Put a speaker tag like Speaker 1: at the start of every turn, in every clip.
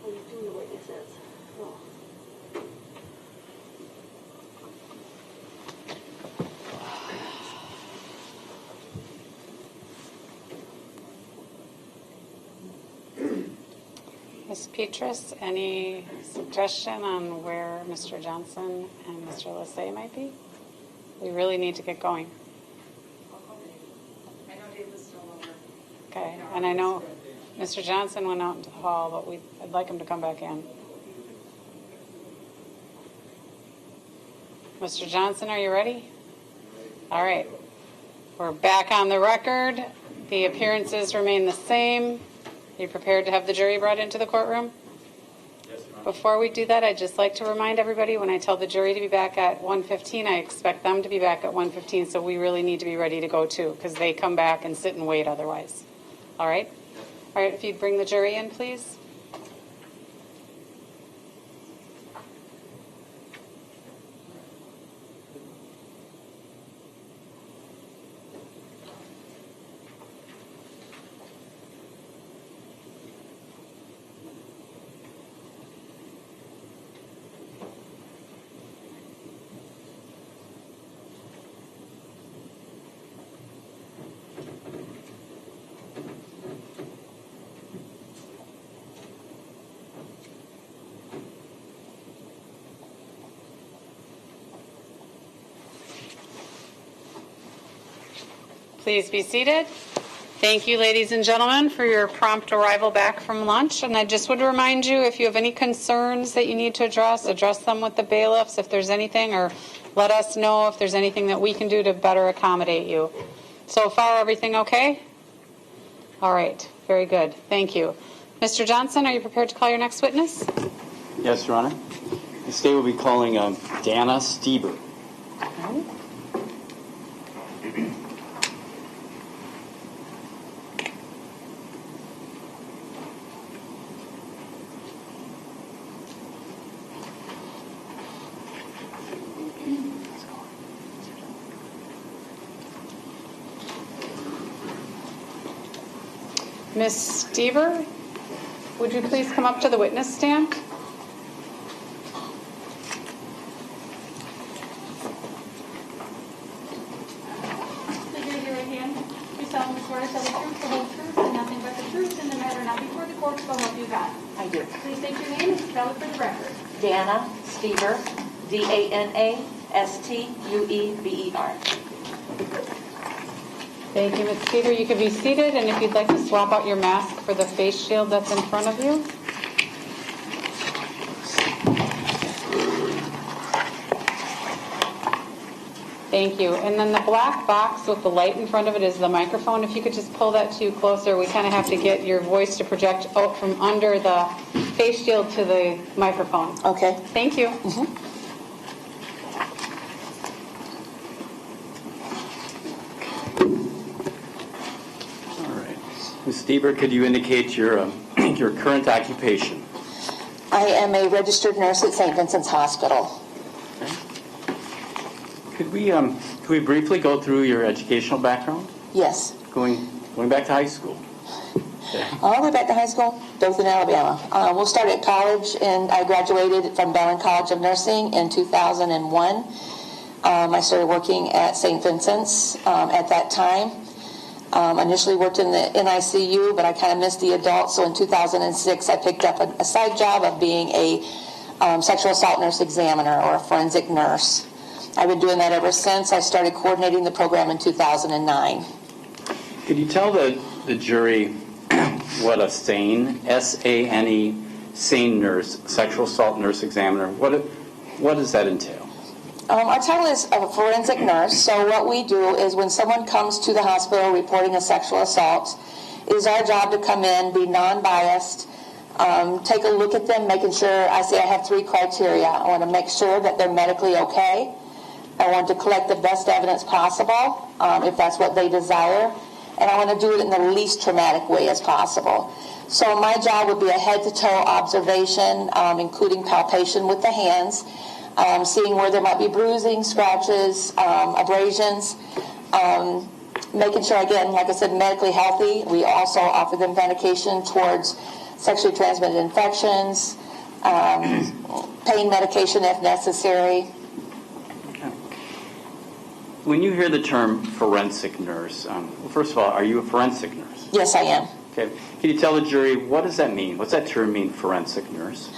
Speaker 1: we do the witnesses. Oh.
Speaker 2: Ms. Petrus, any suggestion on where Mr. Johnson and Mr. Lassay might be? We really need to get going.
Speaker 3: I know Dave is still over.
Speaker 2: Okay, and I know Mr. Johnson went out into the hall, but I'd like him to come back in. Mr. Johnson, are you ready? All right. We're back on the record. The appearances remain the same. Are you prepared to have the jury brought into the courtroom?
Speaker 4: Yes, ma'am.
Speaker 2: Before we do that, I'd just like to remind everybody, when I tell the jury to be back at 1:15, I expect them to be back at 1:15, so we really need to be ready to go too, because they come back and sit and wait otherwise. All right? All right, if you'd bring the jury in, please. Please be seated. Thank you, ladies and gentlemen, for your prompt arrival back from lunch. And I just would remind you, if you have any concerns that you need to address them with the bailiffs if there's anything, or let us know if there's anything that we can do to better accommodate you. So far, everything okay? All right. Very good. Thank you. Mr. Johnson, are you prepared to call your next witness?
Speaker 4: Yes, Your Honor. The state will be calling Dana Stieber.
Speaker 2: Okay. Ms. Stieber, would you please come up to the witness stand?
Speaker 1: Please raise your right hand. You solemnly swear to tell the truth, the whole truth, and nothing but the truth in the matter not before the court, so help you God.
Speaker 5: I do.
Speaker 1: Please state your name and spell it for the record.
Speaker 5: Dana Stieber, DANA STUEBER.
Speaker 2: Thank you, Ms. Stieber. You can be seated, and if you'd like to swap out your mask for the face shield that's in front of you. Thank you. And then the black box with the light in front of it is the microphone. If you could just pull that to you closer, we kind of have to get your voice to project out from under the face shield to the microphone.
Speaker 5: Okay.
Speaker 2: Thank you.
Speaker 5: Mm-hmm.
Speaker 4: Ms. Stieber, could you indicate your your current occupation?
Speaker 5: I am a registered nurse at St. Vincent's Hospital.
Speaker 4: Okay. Could we briefly go through your educational background?
Speaker 5: Yes.
Speaker 4: Going back to high school. Okay.
Speaker 5: All the way back to high school, Dothan, Alabama. We'll start at college, and I graduated from Bellin College of Nursing in 2001. I started working at St. Vincent's at that time. Initially worked in the NICU, but I kind of missed the adults, so in 2006 I picked up a side job of being a sexual assault nurse examiner, or a forensic nurse. I've been doing that ever since. I started coordinating the program in 2009.
Speaker 4: Could you tell the jury what a SANE, S-A-N-E, SANE nurse, sexual assault nurse examiner, what does that entail?
Speaker 5: Our title is a forensic nurse, so what we do is when someone comes to the hospital reporting a sexual assault, it is our job to come in, be non-biased, take a look at them, making sure, I have 3 criteria. I want to make sure that they're medically okay. I want to collect the best evidence possible, if that's what they desire, and I want to do it in the least traumatic way as possible. So my job would be a head-to-toe observation, including palpation with the hands, seeing where there might be bruising, scratches, abrasions, making sure, again, like I said, medically healthy. We also offer them medication towards sexually transmitted infections, pain medication if necessary.
Speaker 4: When you hear the term forensic nurse, well, first of all, are you a forensic nurse?
Speaker 5: Yes, I am.
Speaker 4: Okay. Can you tell the jury, what does that mean? What's that term mean, forensic nurse?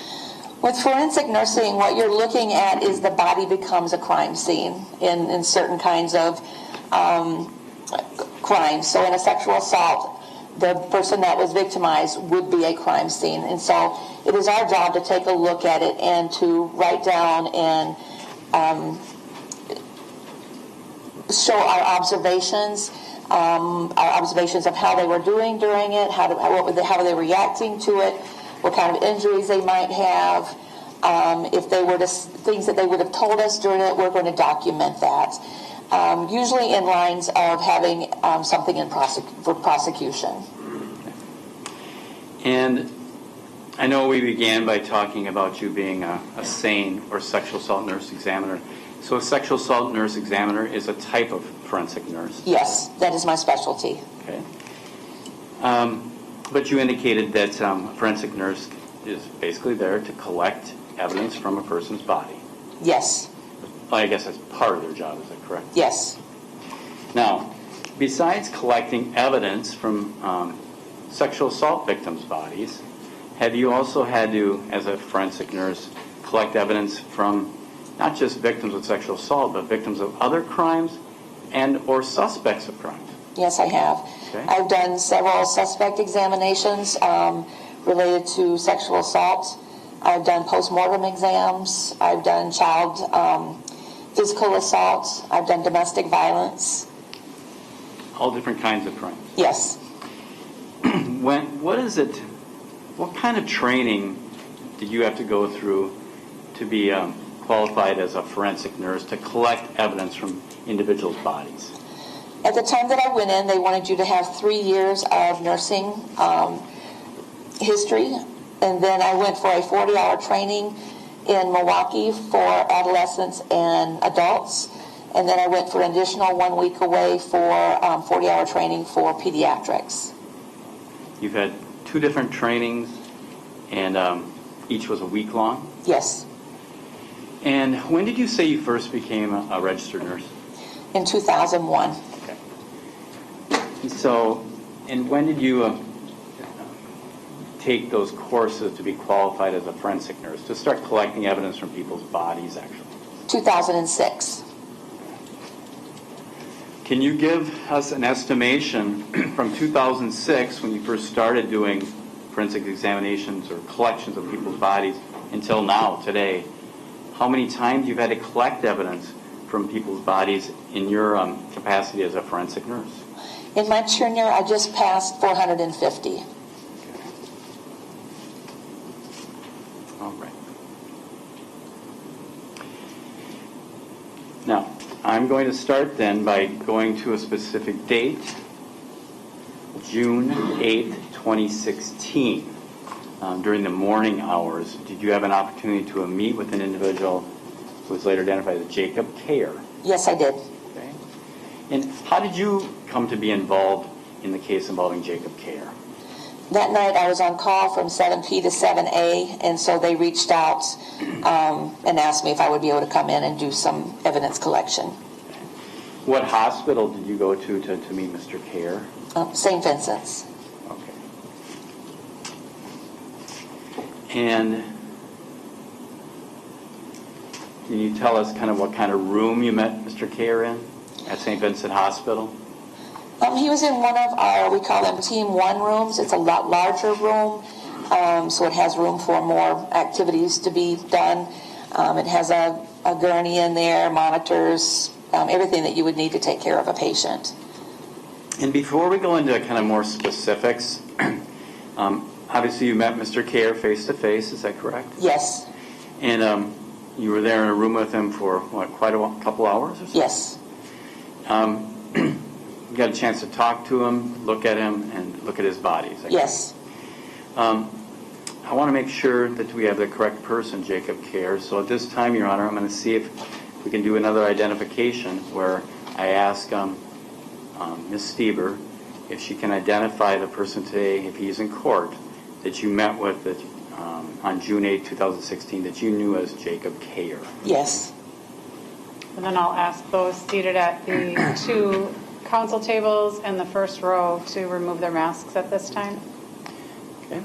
Speaker 5: With forensic nursing, what you're looking at is the body becomes a crime scene in certain kinds of crimes. So in a sexual assault, the person that was victimized would be a crime scene. And so it is our job to take a look at it and to write down and show our observations of how they were doing during it, how were they reacting to it, what kind of injuries they might have. If they were things that they would have told us during it, we're going to document that. Usually in lines of having something for prosecution.
Speaker 4: And I know we began by talking about you being a SANE, or sexual assault nurse examiner. So a sexual assault nurse examiner is a type of forensic nurse?
Speaker 5: Yes, that is my specialty.
Speaker 4: Okay. But you indicated that a forensic nurse is basically there to collect evidence from a person's body.
Speaker 5: Yes.
Speaker 4: Well, I guess that's part of their job, is that correct?
Speaker 5: Yes.
Speaker 4: Now, besides collecting evidence from sexual assault victims' bodies, have you also had to, as a forensic nurse, collect evidence from not just victims of sexual assault, but victims of other crimes and or suspects of crimes?
Speaker 5: Yes, I have.
Speaker 4: Okay.
Speaker 5: I've done several suspect examinations related to sexual assault. I've done postmortem exams. I've done child physical assault. I've done domestic violence.
Speaker 4: All different kinds of crimes.
Speaker 5: Yes.
Speaker 4: What kind of training did you have to go through to be qualified as a forensic nurse to collect evidence from individuals' bodies?
Speaker 5: At the time that I went in, they wanted you to have 3 years of nursing history, and then I went for a 40-hour training in Milwaukee for adolescents and adults, and then I went for an additional 1 week away for 40-hour training for pediatrics.
Speaker 4: You've had 2 different trainings, and each was a week long?
Speaker 5: Yes.
Speaker 4: And when did you say you first became a registered nurse?
Speaker 5: In 2001.
Speaker 4: Okay. And when did you take those courses to be qualified as a forensic nurse, to start collecting evidence from people's bodies, actually?
Speaker 5: 2006.
Speaker 4: Can you give us an estimation from 2006, when you first started doing forensic examinations or collections of people's bodies, until now, today, how many times you've had to collect evidence from people's bodies in your capacity as a forensic nurse?
Speaker 5: In my tenure, I just passed 450.
Speaker 4: Okay. All right. Now, I'm going to start then by going to a specific date, June 8, 2016. During the morning hours, did you have an opportunity to meet with an individual who was later identified as Jacob Cayer?
Speaker 5: Yes, I did.
Speaker 4: Okay. And how did you come to be involved in the case involving Jacob Cayer?
Speaker 5: That night I was on call from 7P to 7A, and so they reached out and asked me if I would be able to come in and do some evidence collection.
Speaker 4: What hospital did you go to meet Mr. Cayer?
Speaker 5: St. Vincent's.
Speaker 4: Okay. And can you tell us kind of what kind of room you met Mr. Cayer in at St. Vincent Hospital?
Speaker 5: He was in one of our, we call them Team 1 rooms. It's a lot larger room, so it has room for more activities to be done. It has a gurney in there, monitors, everything that you would need to take care of a patient.
Speaker 4: And before we go into kind of more specifics, obviously you met Mr. Cayer face-to-face, is that correct?
Speaker 5: Yes.
Speaker 4: And you were there in a room with him for, quite a couple hours or so?
Speaker 5: Yes.
Speaker 4: You got a chance to talk to him, look at him, and look at his body, is that
Speaker 5: Yes.
Speaker 4: correct? I want to make sure that we have the correct person, Jacob Cayer. So at this time, Your Honor, I'm going to see if we can do another identification where I ask Ms. Stieber if she can identify the person today, if he's in court, that you met with on June 8, 2016 that you knew as Jacob Cayer?
Speaker 5: Yes.
Speaker 2: And then I'll ask those seated at the two council tables and the first row to remove their masks at this time.
Speaker 4: Okay.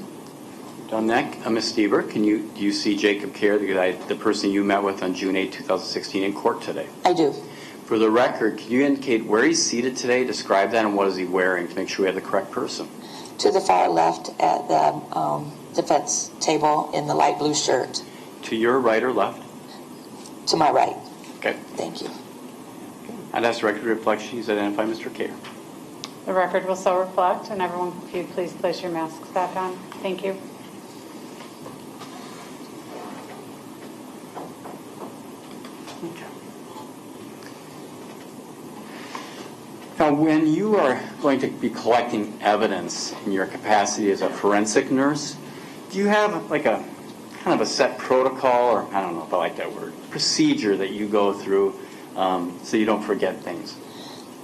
Speaker 4: Down neck, Ms. Stieber, do you see Jacob Cayer, the person you met with on June 8, 2016 in court today?
Speaker 5: I do.
Speaker 4: For the record, can you indicate where he's seated today, describe that, and what is he wearing to make sure we have the correct person?
Speaker 5: To the far left at the defense table in the light blue shirt.
Speaker 4: To your right or left?
Speaker 5: To my right.
Speaker 4: Okay.
Speaker 5: Thank you.
Speaker 4: I'd ask the record to reflect she's identified Mr. Cayer.
Speaker 2: The record will so reflect, and everyone, if you please place your masks back on. Thank you.
Speaker 4: Okay. Now, when you are going to be collecting evidence in your capacity as a forensic nurse, do you have like a kind of a set protocol, or I don't know if I like that word, procedure that you go through so you don't forget things?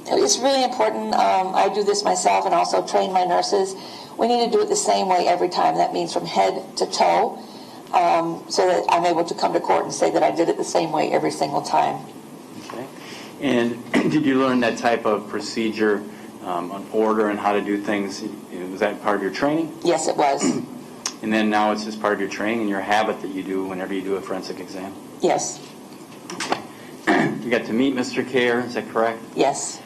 Speaker 5: It's really important. I do this myself and also train my nurses. We need to do it the same way every time. That means from head to toe, so that I'm able to come to court and say that I did it the same way every single time.
Speaker 4: Okay. And did you learn that type of procedure on order and how to do things? Was that part of your training?
Speaker 5: Yes, it was.
Speaker 4: And then now it's just part of your training and your habit that you do whenever you do a forensic exam?
Speaker 5: Yes.
Speaker 4: You got to meet Mr. Cayer, is that correct?
Speaker 5: Yes.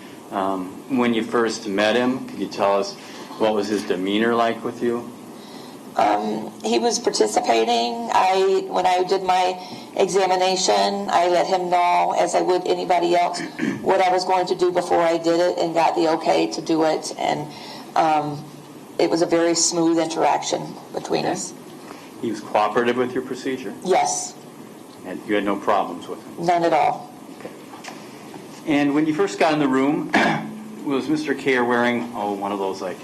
Speaker 4: When you first met him, could you tell us what was his demeanor like with you?
Speaker 5: He was participating. When I did my examination, I let him know, as I would anybody else, what I was going to do before I did it and got the okay to do it. And it was a very smooth interaction between us.
Speaker 4: He was cooperative with your procedure?
Speaker 5: Yes.
Speaker 4: And you had no problems with him?
Speaker 5: None at all.
Speaker 4: Okay. And when you first got in the room, was Mr. Cayer wearing, one of those like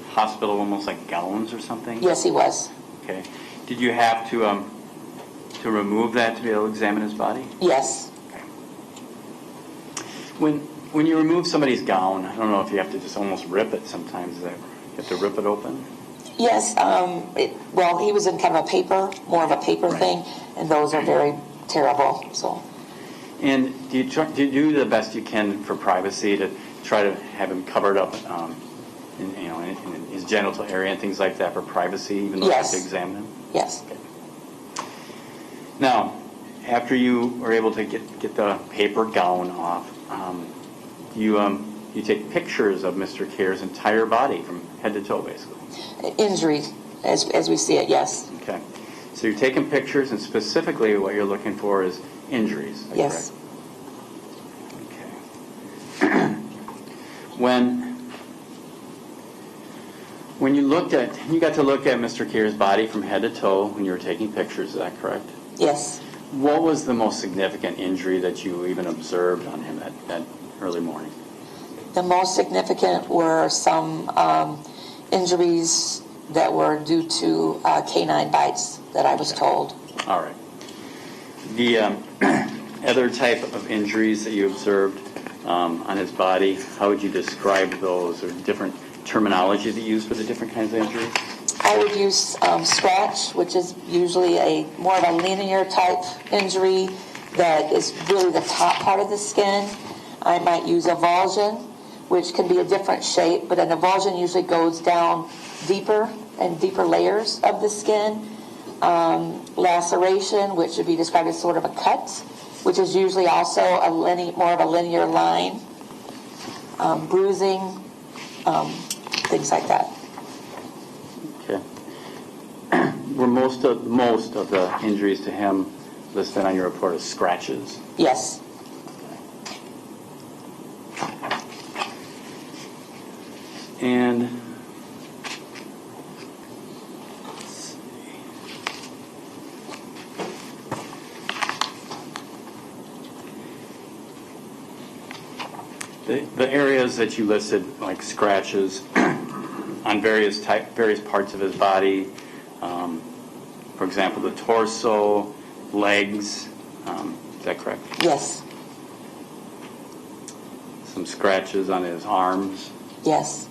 Speaker 4: hospital, almost like gowns or something?
Speaker 5: Yes, he was.
Speaker 4: Okay. Did you have to remove that to be able to examine his body?
Speaker 5: Yes.
Speaker 4: Okay. When you remove somebody's gown, I don't know if you have to just almost rip it sometimes. You have to rip it open?
Speaker 5: Yes. He was in kind of more of a paper thing, and those are very terrible. So.
Speaker 4: And do you do the best you can for privacy to try to have him covered up in his genital area and things like that for privacy, even though you have to examine him?
Speaker 5: Yes.
Speaker 4: Okay. Now, after you were able to get the paper gown off, you take pictures of Mr. Cayer's entire body from head to toe, basically.
Speaker 5: Injury, as we see it, yes.
Speaker 4: Okay. So you're taking pictures, and specifically what you're looking for is injuries. Is that
Speaker 5: Yes.
Speaker 4: correct? Okay. When you got to look at Mr. Cayer's body from head to toe when you were taking pictures, is that correct?
Speaker 5: Yes.
Speaker 4: What was the most significant injury that you even observed on him that early morning?
Speaker 5: The most significant were some injuries that were due to canine bites that I was told.
Speaker 4: All right. The other type of injuries that you observed on his body, how would you describe those, or different terminology that you use for the different kinds of injuries?
Speaker 5: I would use scratch, which is usually more of a linear type injury that is really the top part of the skin. I might use avulsion, which can be a different shape, but an avulsion usually goes down deeper and deeper layers of the skin. Laceration, which would be described as sort of a cut, which is usually also more of a linear line. Bruising, things like that.
Speaker 4: Okay. Were most of the injuries to him listed on your report as scratches?
Speaker 5: Yes.
Speaker 4: And the areas that you listed, like scratches on various parts of his body, for example, the torso, legs, is that correct?
Speaker 5: Yes.
Speaker 4: Some scratches on his arms.
Speaker 5: Yes.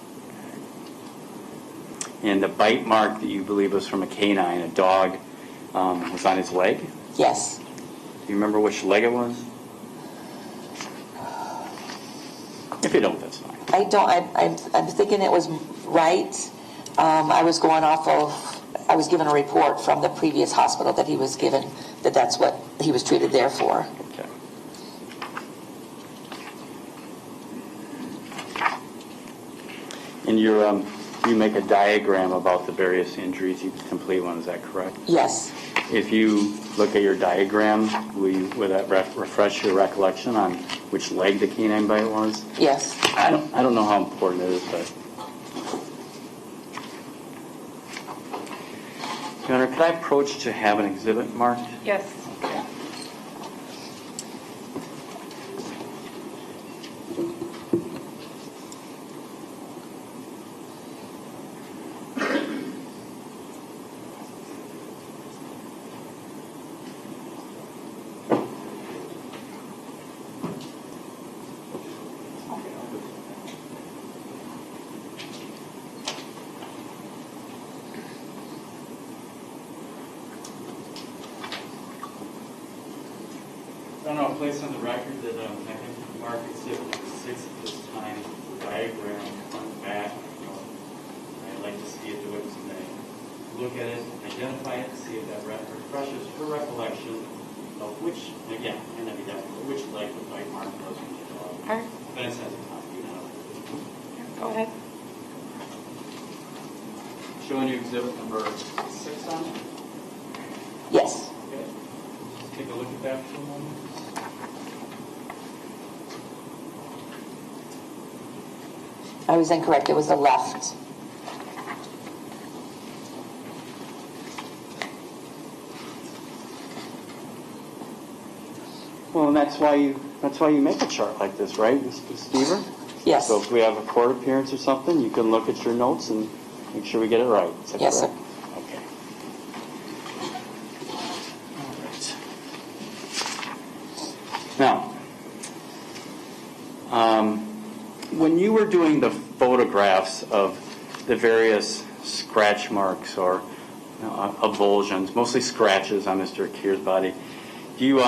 Speaker 4: And the bite mark that you believe was from a canine, a dog, was on his leg?
Speaker 5: Yes.
Speaker 4: Do you remember which leg it was? If you don't, that's fine.
Speaker 5: I don't, I'm thinking it was right. I was going off of, I was given a report from the previous hospital that he was given, that's what he was treated there for.
Speaker 4: Okay. And you make a diagram about the various injuries, you complete one, is that correct?
Speaker 5: Yes.
Speaker 4: If you look at your diagram, will that refresh your recollection on which leg the canine bite was?
Speaker 5: Yes.
Speaker 4: I don't know how important it is, but. Your Honor, could I approach to have an exhibit marked?
Speaker 2: Yes.
Speaker 4: Okay. I don't know, place on the record that I think Mark Exhibit 6 at this time, the diagram, front and back, I'd like to see it the witness may look at it, identify it, see if that refreshes her recollection of which, again, and then which leg the bite mark was when you dog.
Speaker 2: All right.
Speaker 4: Vincent has a copy now.
Speaker 2: Go ahead.
Speaker 4: Showing you exhibit number 6 on it.
Speaker 5: Yes.
Speaker 4: Okay. Just take a look at that for a moment.
Speaker 5: I was incorrect. It was the left.
Speaker 4: Well, and that's why you make a chart like this, right, Mr. Stever?
Speaker 5: Yes.
Speaker 4: So if we have a court appearance or something, you can look at your notes and make sure we get it right. Is that
Speaker 5: Yes,
Speaker 4: correct?
Speaker 5: sir.
Speaker 4: Okay. All right. Now, when you were doing the photographs of the various scratch marks or avulsions, mostly scratches on Mr. Cayer's body, you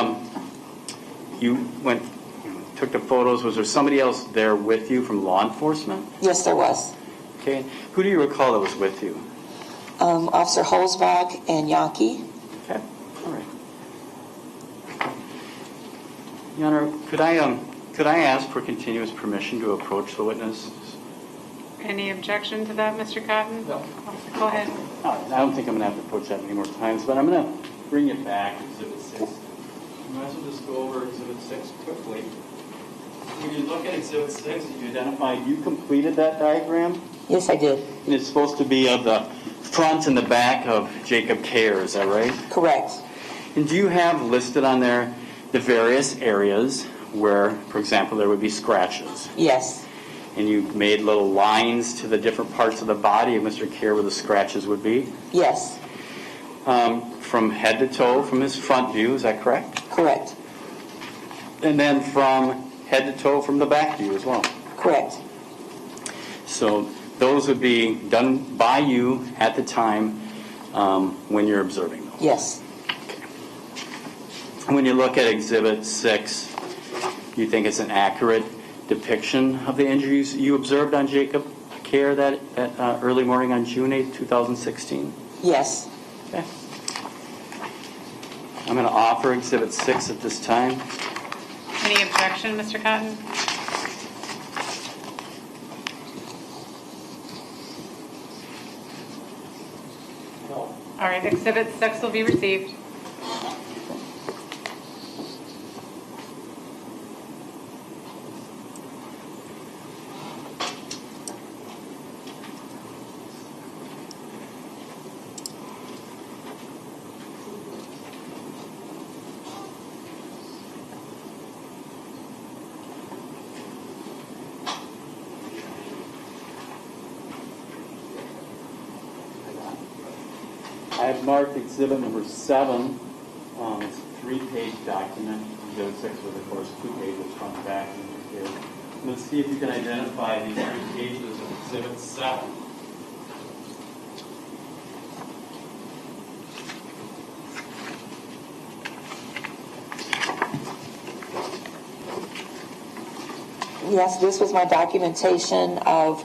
Speaker 4: took the photos. Was there somebody else there with you from law enforcement?
Speaker 5: Yes, there was.
Speaker 4: Okay. Who do you recall that was with you?
Speaker 5: Officer Holzbach and Yankee.
Speaker 4: Okay. All right. Your Honor, could I ask for continuous permission to approach the witness?
Speaker 2: Any objection to that, Mr. Cotton?
Speaker 4: No.
Speaker 2: Go ahead.
Speaker 4: All right. I don't think I'm going to have to approach that many more times, but I'm going to bring it back, Exhibit 6. You might as well just go over Exhibit 6 quickly. When you look at Exhibit 6, you identified you completed that diagram?
Speaker 5: Yes, I did.
Speaker 4: And it's supposed to be of the front and the back of Jacob Cayer, is that right?
Speaker 5: Correct.
Speaker 4: And do you have listed on there the various areas where, for example, there would be scratches?
Speaker 5: Yes.
Speaker 4: And you made little lines to the different parts of the body of Mr. Cayer where the scratches would be?
Speaker 5: Yes.
Speaker 4: From head to toe, from his front view, is that correct?
Speaker 5: Correct.
Speaker 4: And then from head to toe from the back view as well?
Speaker 5: Correct.
Speaker 4: So those would be done by you at the time when you're observing those?
Speaker 5: Yes.
Speaker 4: Okay. When you look at Exhibit 6, you think it's an accurate depiction of the injuries you observed on Jacob Cayer that early morning on June 8, 2016?
Speaker 5: Yes.
Speaker 4: Okay. I'm going to offer Exhibit 6 at this time.
Speaker 2: Any objection, Mr. Cotton?
Speaker 4: No.
Speaker 2: All right, Exhibit 6 will be received.
Speaker 4: I have marked Exhibit number 7. It's a 3-page document. Exhibit 6 was, of course, 2 pages front and back. Let's see if you can identify these 3 pages of Exhibit 7.
Speaker 5: Yes, this was my documentation of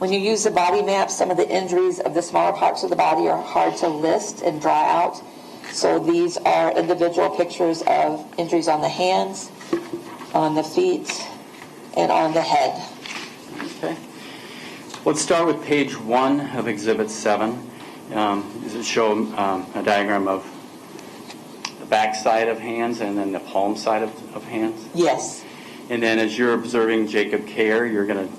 Speaker 5: when you use the body map, some of the injuries of the smaller parts of the body are hard to list and draw out. So these are individual pictures of injuries on the hands, on the feet, and on the head.
Speaker 4: Okay. Let's start with page 1 of Exhibit 7. Does it show a diagram of the back side of hands and then the palm side of hands?
Speaker 5: Yes.
Speaker 4: And then as you're observing Jacob Cayer, you're going to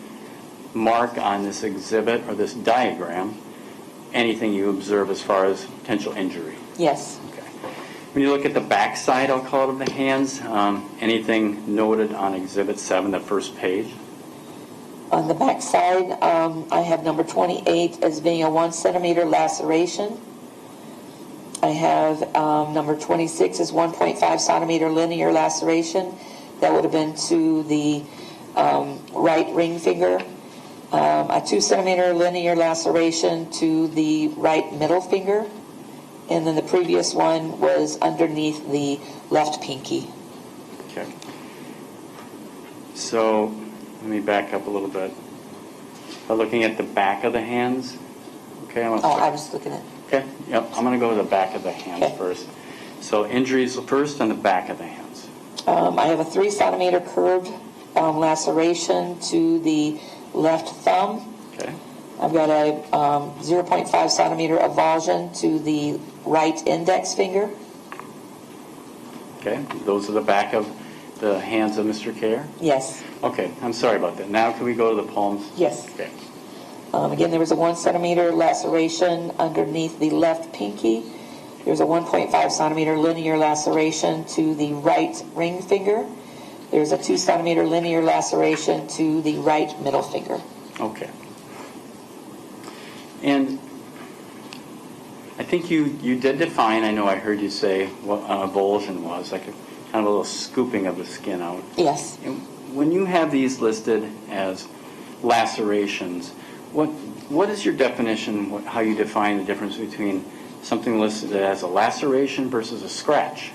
Speaker 4: mark on this exhibit or this diagram anything you observe as far as potential injury.
Speaker 5: Yes.
Speaker 4: Okay. When you look at the back side, I'll call it, of the hands, anything noted on Exhibit 7, the first page?
Speaker 5: On the back side, I have number 28 as being a 1 centimeter laceration. I have number 26 as 1.5 centimeter linear laceration. That would have been to the right ring finger. A 2 centimeter linear laceration to the right middle finger. And then the previous one was underneath the left pinky.
Speaker 4: Okay. So let me back up a little bit. By looking at the back of the hands. Okay.
Speaker 5: I was looking at.
Speaker 4: Okay. Yep. I'm going to go to the back of the hands
Speaker 5: Okay.
Speaker 4: first. So injuries first on the back of the hands.
Speaker 5: I have a 3 centimeter curved laceration to the left thumb.
Speaker 4: Okay.
Speaker 5: I've got a 0.5 centimeter avulsion to the right index finger.
Speaker 4: Okay. Those are the back of the hands of Mr. Cayer?
Speaker 5: Yes.
Speaker 4: Okay. I'm sorry about that. Now can we go to the palms?
Speaker 5: Yes.
Speaker 4: Okay.
Speaker 5: Again, there was a 1 centimeter laceration underneath the left pinky. There's a 1.5 centimeter linear laceration to the right ring finger. There's a 2 centimeter linear laceration to the right middle finger.
Speaker 4: Okay. And I think you did define, I know I heard you say what an avulsion was, like kind of a little scooping of the skin out.
Speaker 5: Yes.
Speaker 4: And when you have these listed as lacerations, what is your definition, how you define the difference between something listed as a laceration versus a scratch?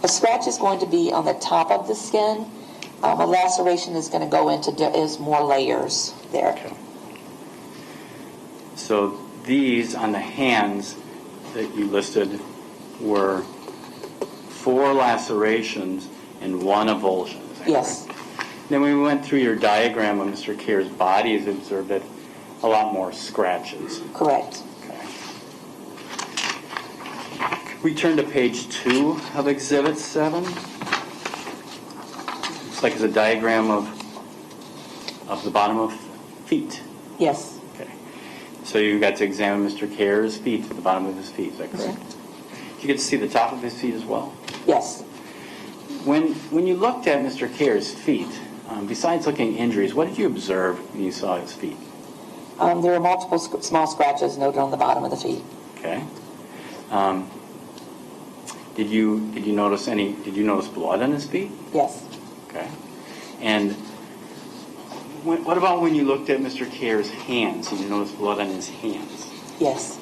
Speaker 5: A scratch is going to be on the top of the skin. A laceration is going to go into is more layers there.
Speaker 4: Okay. So these on the hands that you listed were 4 lacerations and 1 avulsion. Is that
Speaker 5: Yes.
Speaker 4: correct? Then we went through your diagram of Mr. Cayer's body and observed that a lot more scratches.
Speaker 5: Correct.
Speaker 4: Okay. We turn to page 2 of Exhibit 7. Looks like it's a diagram of the bottom of feet.
Speaker 5: Yes.
Speaker 4: Okay. So you got to examine Mr. Cayer's feet, the bottom of his feet. Is that correct? Did you get to see the top of his feet as well?
Speaker 5: Yes.
Speaker 4: When you looked at Mr. Cayer's feet, besides looking at injuries, what did you observe when you saw his feet?
Speaker 5: There were multiple small scratches noted on the bottom of the feet.
Speaker 4: Okay. Did you notice blood on his feet?
Speaker 5: Yes.
Speaker 4: Okay. And what about when you looked at Mr. Cayer's hands? Did you notice blood on his hands?
Speaker 5: Yes.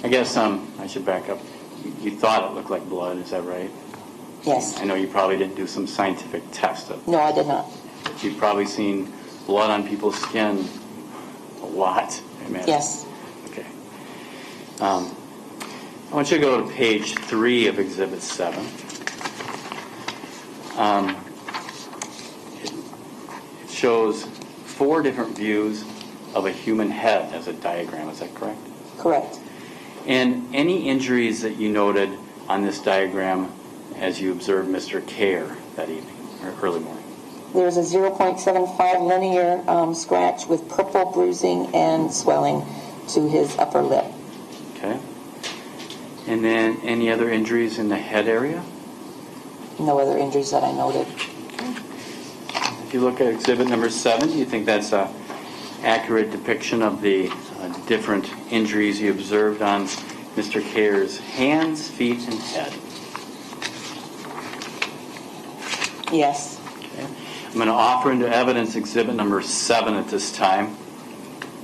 Speaker 4: I guess I should back up. You thought it looked like blood, is that right?
Speaker 5: Yes.
Speaker 4: I know you probably didn't do some scientific test of it.
Speaker 5: No, I did not.
Speaker 4: But you've probably seen blood on people's skin a lot, I imagine.
Speaker 5: Yes.
Speaker 4: Okay. I want you to go to page 3 of Exhibit 7. It shows 4 different views of a human head as a diagram. Is that correct?
Speaker 5: Correct.
Speaker 4: And any injuries that you noted on this diagram as you observed Mr. Cayer that evening or early morning?
Speaker 5: There's a 0.75 linear scratch with purple bruising and swelling to his upper lip.
Speaker 4: Okay. And then any other injuries in the head area?
Speaker 5: No other injuries that I noted.
Speaker 4: If you look at exhibit number 7, do you think that's an accurate depiction of the different injuries you observed on Mr. Cayer's hands, feet, and head?
Speaker 5: Yes.
Speaker 4: Okay. I'm going to offer into evidence exhibit number 7 at this time.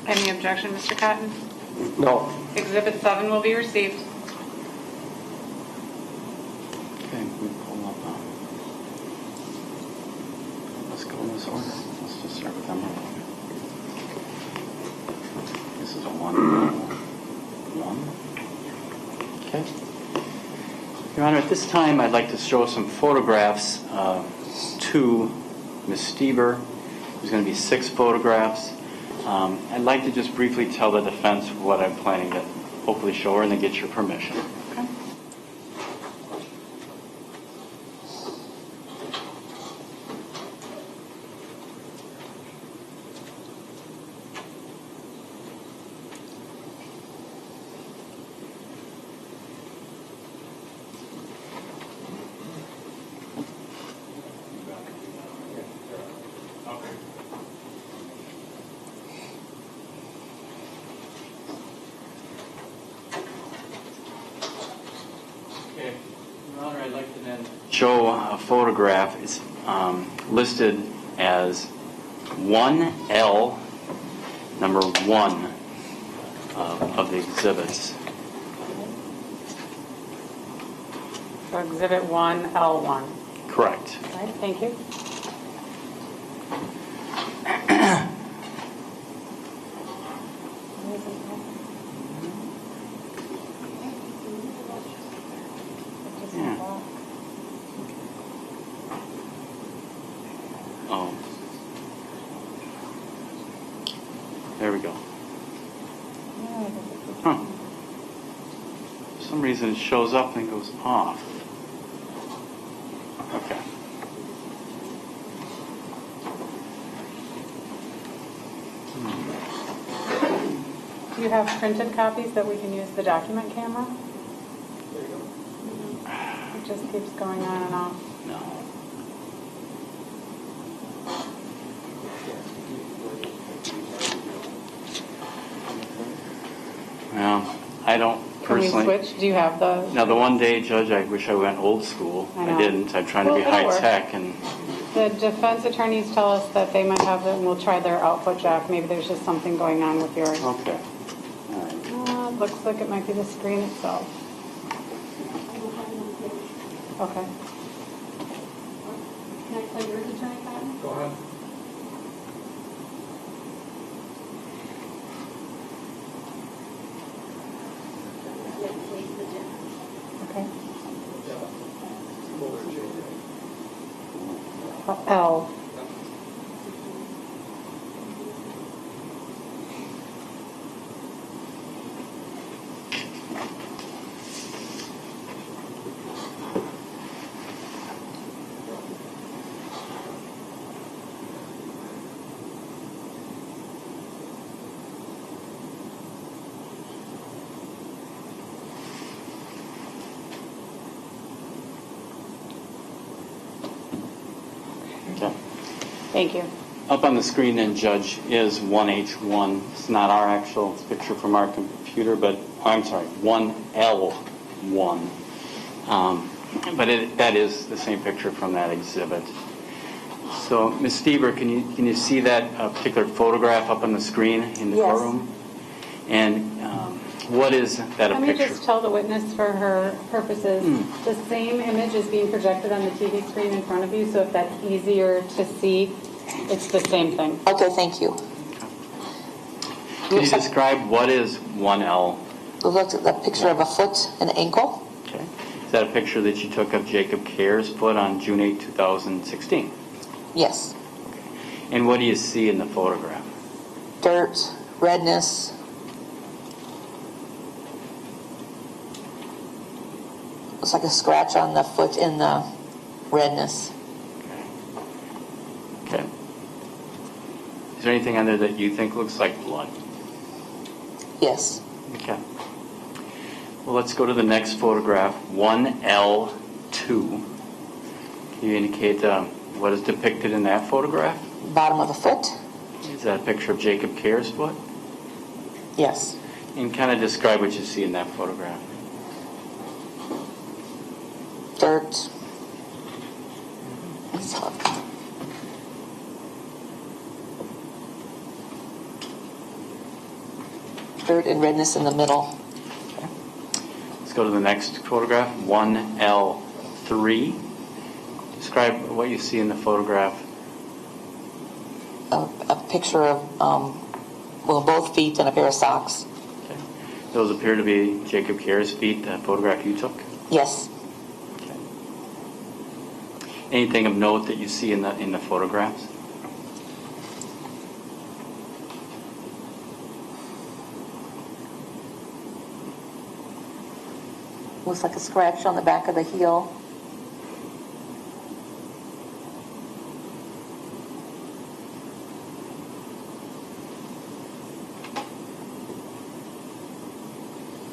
Speaker 2: Any objection, Mr. Cotton?
Speaker 4: No.
Speaker 2: Exhibit 7 will be received.
Speaker 4: Okay, we pull up So 1, 1. Okay. Your Honor, at this time, I'd like to show some photographs to Ms. Stever. There's going to be 6 photographs. I'd like to just briefly tell the defense what I'm planning to hopefully show her and then get your permission. Okay. Your Honor, I'd like to then show a photograph. It's listed as 1L, number 1 of the exhibits.
Speaker 2: So Exhibit 1L1.
Speaker 4: Correct.
Speaker 2: All right, thank you.
Speaker 4: Oh. There we go. Huh. For some reason it shows up and goes off. Okay.
Speaker 2: Do you have printed copies that we can use the document camera? It just keeps going on and off.
Speaker 4: No. Well, I don't
Speaker 2: Can we
Speaker 4: personally.
Speaker 2: switch? Do you have the?
Speaker 4: Now, the one day, Judge, I wish I went old school.
Speaker 2: I know.
Speaker 4: I didn't. I'm trying to
Speaker 2: Well,
Speaker 4: be
Speaker 2: it'll
Speaker 4: high
Speaker 2: work.
Speaker 4: tech, and
Speaker 2: The defense attorneys tell us that they might have it, and we'll try their output jack. Maybe there's just something going on with yours.
Speaker 4: okay. All right.
Speaker 2: Looks like it might be the screen itself. Okay.
Speaker 1: Can I play yours, Attorney Cotton?
Speaker 3: Go ahead.
Speaker 2: Okay. L.
Speaker 4: Okay.
Speaker 2: Thank you.
Speaker 4: Up on the screen then, Judge, is 1H1. It's not our actual picture from our computer, but, I'm sorry, 1L1. But that is the same picture from that exhibit. So, Ms. Stever, can you see that particular photograph up on the screen in the
Speaker 5: Yes.
Speaker 4: courtroom? And what is that a
Speaker 2: Let me
Speaker 4: picture?
Speaker 2: just tell the witness for her purposes, the same image is being projected on the TV screen in front of you, so if that's easier to see, it's the same thing.
Speaker 5: Okay, thank you.
Speaker 4: Can you describe what is 1L?
Speaker 5: We looked at the picture of a foot and ankle.
Speaker 4: Okay. Is that a picture that you took of Jacob Cayer's foot on June 8, 2016?
Speaker 5: Yes.
Speaker 4: And what do you see in the photograph?
Speaker 5: Dirt, redness. Looks like a scratch on the foot in the redness.
Speaker 4: Okay. Is there anything on there that you think looks like blood?
Speaker 5: Yes.
Speaker 4: Okay. Well, let's go to the next photograph, 1L2. Can you indicate what is depicted in that photograph?
Speaker 5: Bottom of a foot.
Speaker 4: Is that a picture of Jacob Cayer's foot?
Speaker 5: Yes.
Speaker 4: And kind of describe what you see in that photograph.
Speaker 5: Dirt. It's hard. Dirt and redness in the middle.
Speaker 4: Let's go to the next photograph, 1L3. Describe what you see in the photograph.
Speaker 5: A picture of well, both feet and a pair of socks.
Speaker 4: Okay. Those appear to be Jacob Cayer's feet, that photograph you took?
Speaker 5: Yes.
Speaker 4: Okay. Anything of note that you see in the photographs?
Speaker 5: Looks like a scratch on the back of the heel.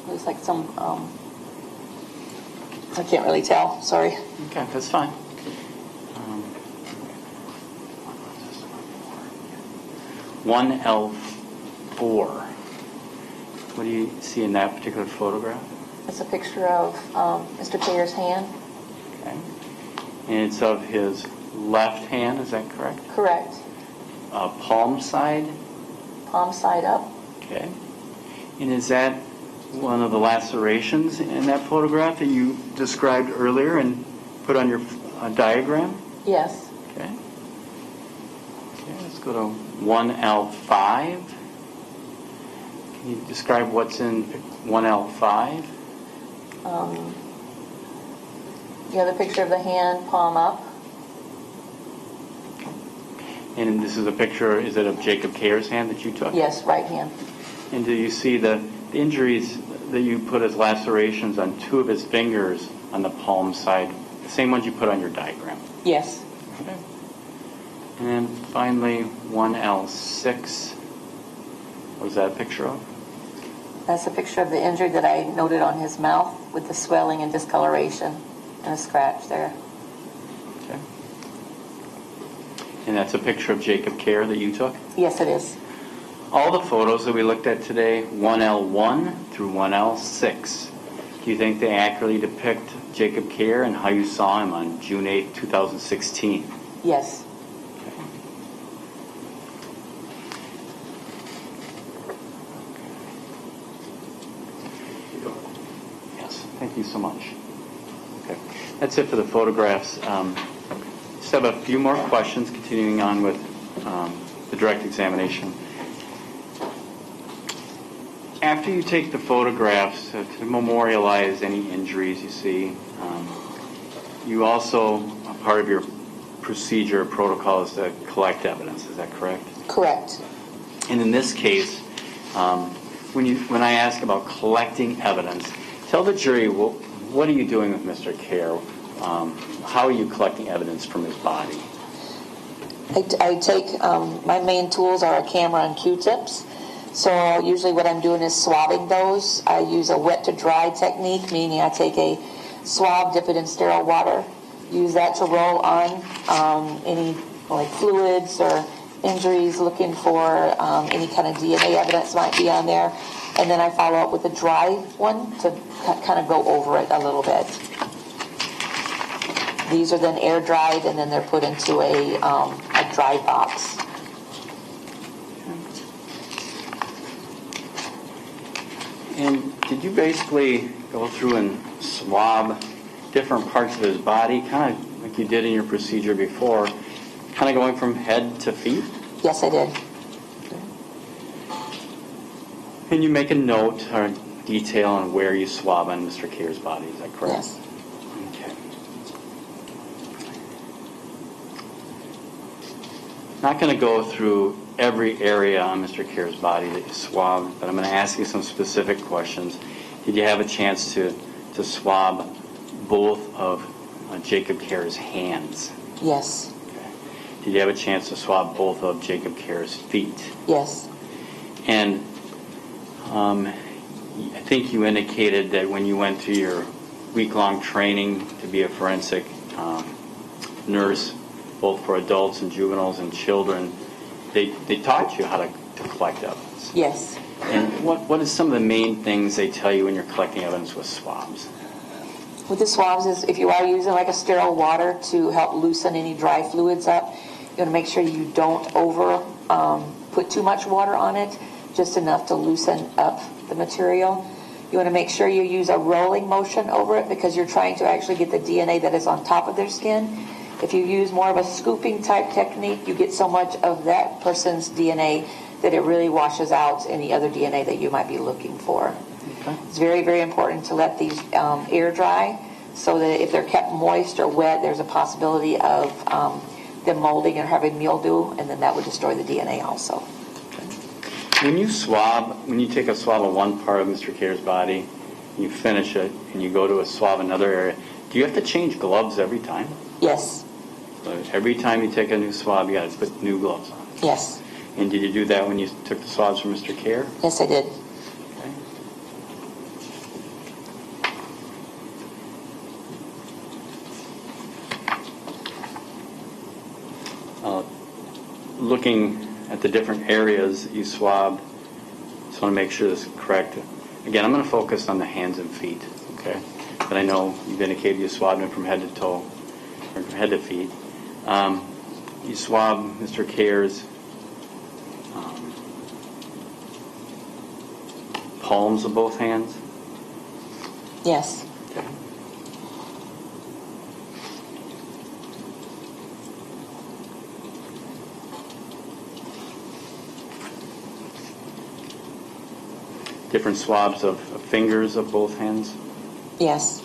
Speaker 5: Looks like some, I can't really tell, sorry.
Speaker 4: Okay, that's fine. 1L4. What do you see in that particular photograph?
Speaker 5: It's a picture of Mr. Cayer's hand.
Speaker 4: Okay. And it's of his left hand, is that correct?
Speaker 5: Correct.
Speaker 4: Palm side?
Speaker 5: Palm side up.
Speaker 4: Okay. And is that one of the lacerations in that photograph that you described earlier and put on your diagram?
Speaker 5: Yes.
Speaker 4: Okay. Okay, let's go to 1L5. Can you describe what's in 1L5?
Speaker 5: You have the picture of the hand, palm up.
Speaker 4: And this is a picture, is it of Jacob Cayer's hand that you took?
Speaker 5: Yes, right hand.
Speaker 4: And do you see the injuries that you put as lacerations on two of his fingers on the palm side, the same ones you put on your diagram?
Speaker 5: Yes.
Speaker 4: Okay. And then finally, 1L6. What is that a picture of?
Speaker 5: That's a picture of the injury that I noted on his mouth with the swelling and discoloration and a scratch there.
Speaker 4: Okay. And that's a picture of Jacob Cayer that you took?
Speaker 5: Yes, it is.
Speaker 4: All the photos that we looked at today, 1L1 through 1L6, do you think they accurately depict Jacob Cayer and how you saw him on June 8, 2016?
Speaker 5: Yes.
Speaker 4: Thank you so much. Okay. That's it for the photographs. Just have a few more questions continuing on with the direct examination. After you take the photographs to memorialize any injuries you see, you also, a part of your procedure protocol is to collect evidence. Is that correct?
Speaker 5: Correct.
Speaker 4: And in this case, when I ask about collecting evidence, tell the jury, what are you doing with Mr. Cayer? How are you collecting evidence from his body?
Speaker 5: I take, my main tools are a camera and Q-tips. So usually what I'm doing is swabbing those. I use a wet to dry technique, meaning I take a swab, dip it in sterile water, use that to roll on any like fluids or injuries, looking for any kind of DNA evidence might be on there. And then I follow up with a dry one to kind of go over it a little bit. These are then air dried and then they're put into a dry box.
Speaker 4: And did you basically go through and swab different parts of his body, kind of like you did in your procedure before, kind of going from head to feet?
Speaker 5: Yes, I did.
Speaker 4: Can you make a note or detail on where you swab on Mr. Cayer's body? Is that correct?
Speaker 5: Yes.
Speaker 4: Okay. Not going to go through every area on Mr. Cayer's body that you swabbed, but I'm going to ask you some specific questions. Did you have a chance to swab both of Jacob Cayer's hands?
Speaker 5: Yes.
Speaker 4: Okay. Did you have a chance to swab both of Jacob Cayer's feet?
Speaker 5: Yes.
Speaker 4: And I think you indicated that when you went to your week-long training to be a forensic nurse, both for adults and juveniles and children, they taught you how to collect evidence.
Speaker 5: Yes.
Speaker 4: And what is some of the main things they tell you when you're collecting evidence with swabs?
Speaker 5: With the swabs is if you are using like a sterile water to help loosen any dry fluids up, you want to make sure you don't put too much water on it, just enough to loosen up the material. You want to make sure you use a rolling motion over it because you're trying to actually get the DNA that is on top of their skin. If you use more of a scooping type technique, you get so much of that person's DNA that it really washes out any other DNA that you might be looking for.
Speaker 4: Okay.
Speaker 5: It's very, very important to let these air dry so that if they're kept moist or wet, there's a possibility of them molding or having mildew, and then that would destroy the DNA also.
Speaker 4: When you take a swab of one part of Mr. Cayer's body, you finish it, and you go to a swab in another area, do you have to change gloves every time?
Speaker 5: Yes.
Speaker 4: So every time you take a new swab, you got to put new gloves on.
Speaker 5: Yes.
Speaker 4: And did you do that when you took the swabs from Mr. Cayer?
Speaker 5: Yes, I did.
Speaker 4: Okay. Looking at the different areas that you swabbed, just want to make sure this is correct. Again, I'm going to focus on the hands and feet, okay? But I know you've indicated you swabbed him from head to toe, or from head to feet. You swabbed Mr. Cayer's palms of both hands.
Speaker 5: Yes.
Speaker 4: Okay. Different swabs of fingers of both hands.
Speaker 5: Yes.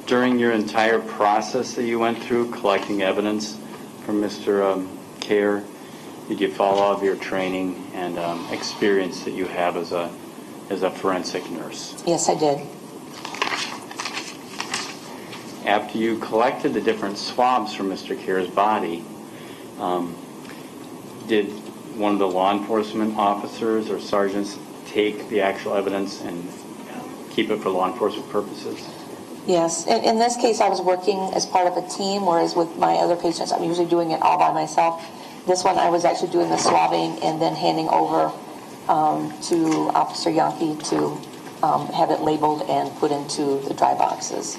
Speaker 4: During your entire process that you went through, collecting evidence from Mr. Cayer, did you follow all of your training and experience that you have as a forensic nurse?
Speaker 5: Yes, I did.
Speaker 4: After you collected the different swabs from Mr. Cayer's body, did one of the law enforcement officers or sergeants take the actual evidence and keep it for law enforcement purposes?
Speaker 5: Yes. In this case, I was working as part of a team, whereas with my other patients, I'm usually doing it all by myself. This one, I was actually doing the swabbing and then handing over to Officer Yankee to have it labeled and put into the dry boxes.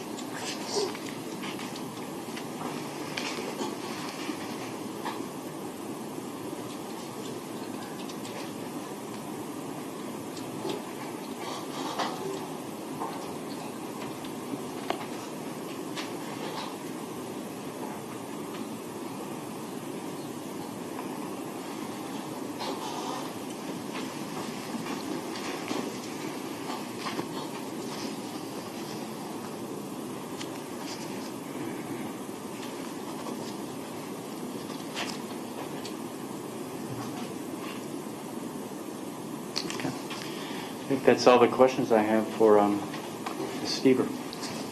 Speaker 4: I think that's all the questions I have for Ms. Stever.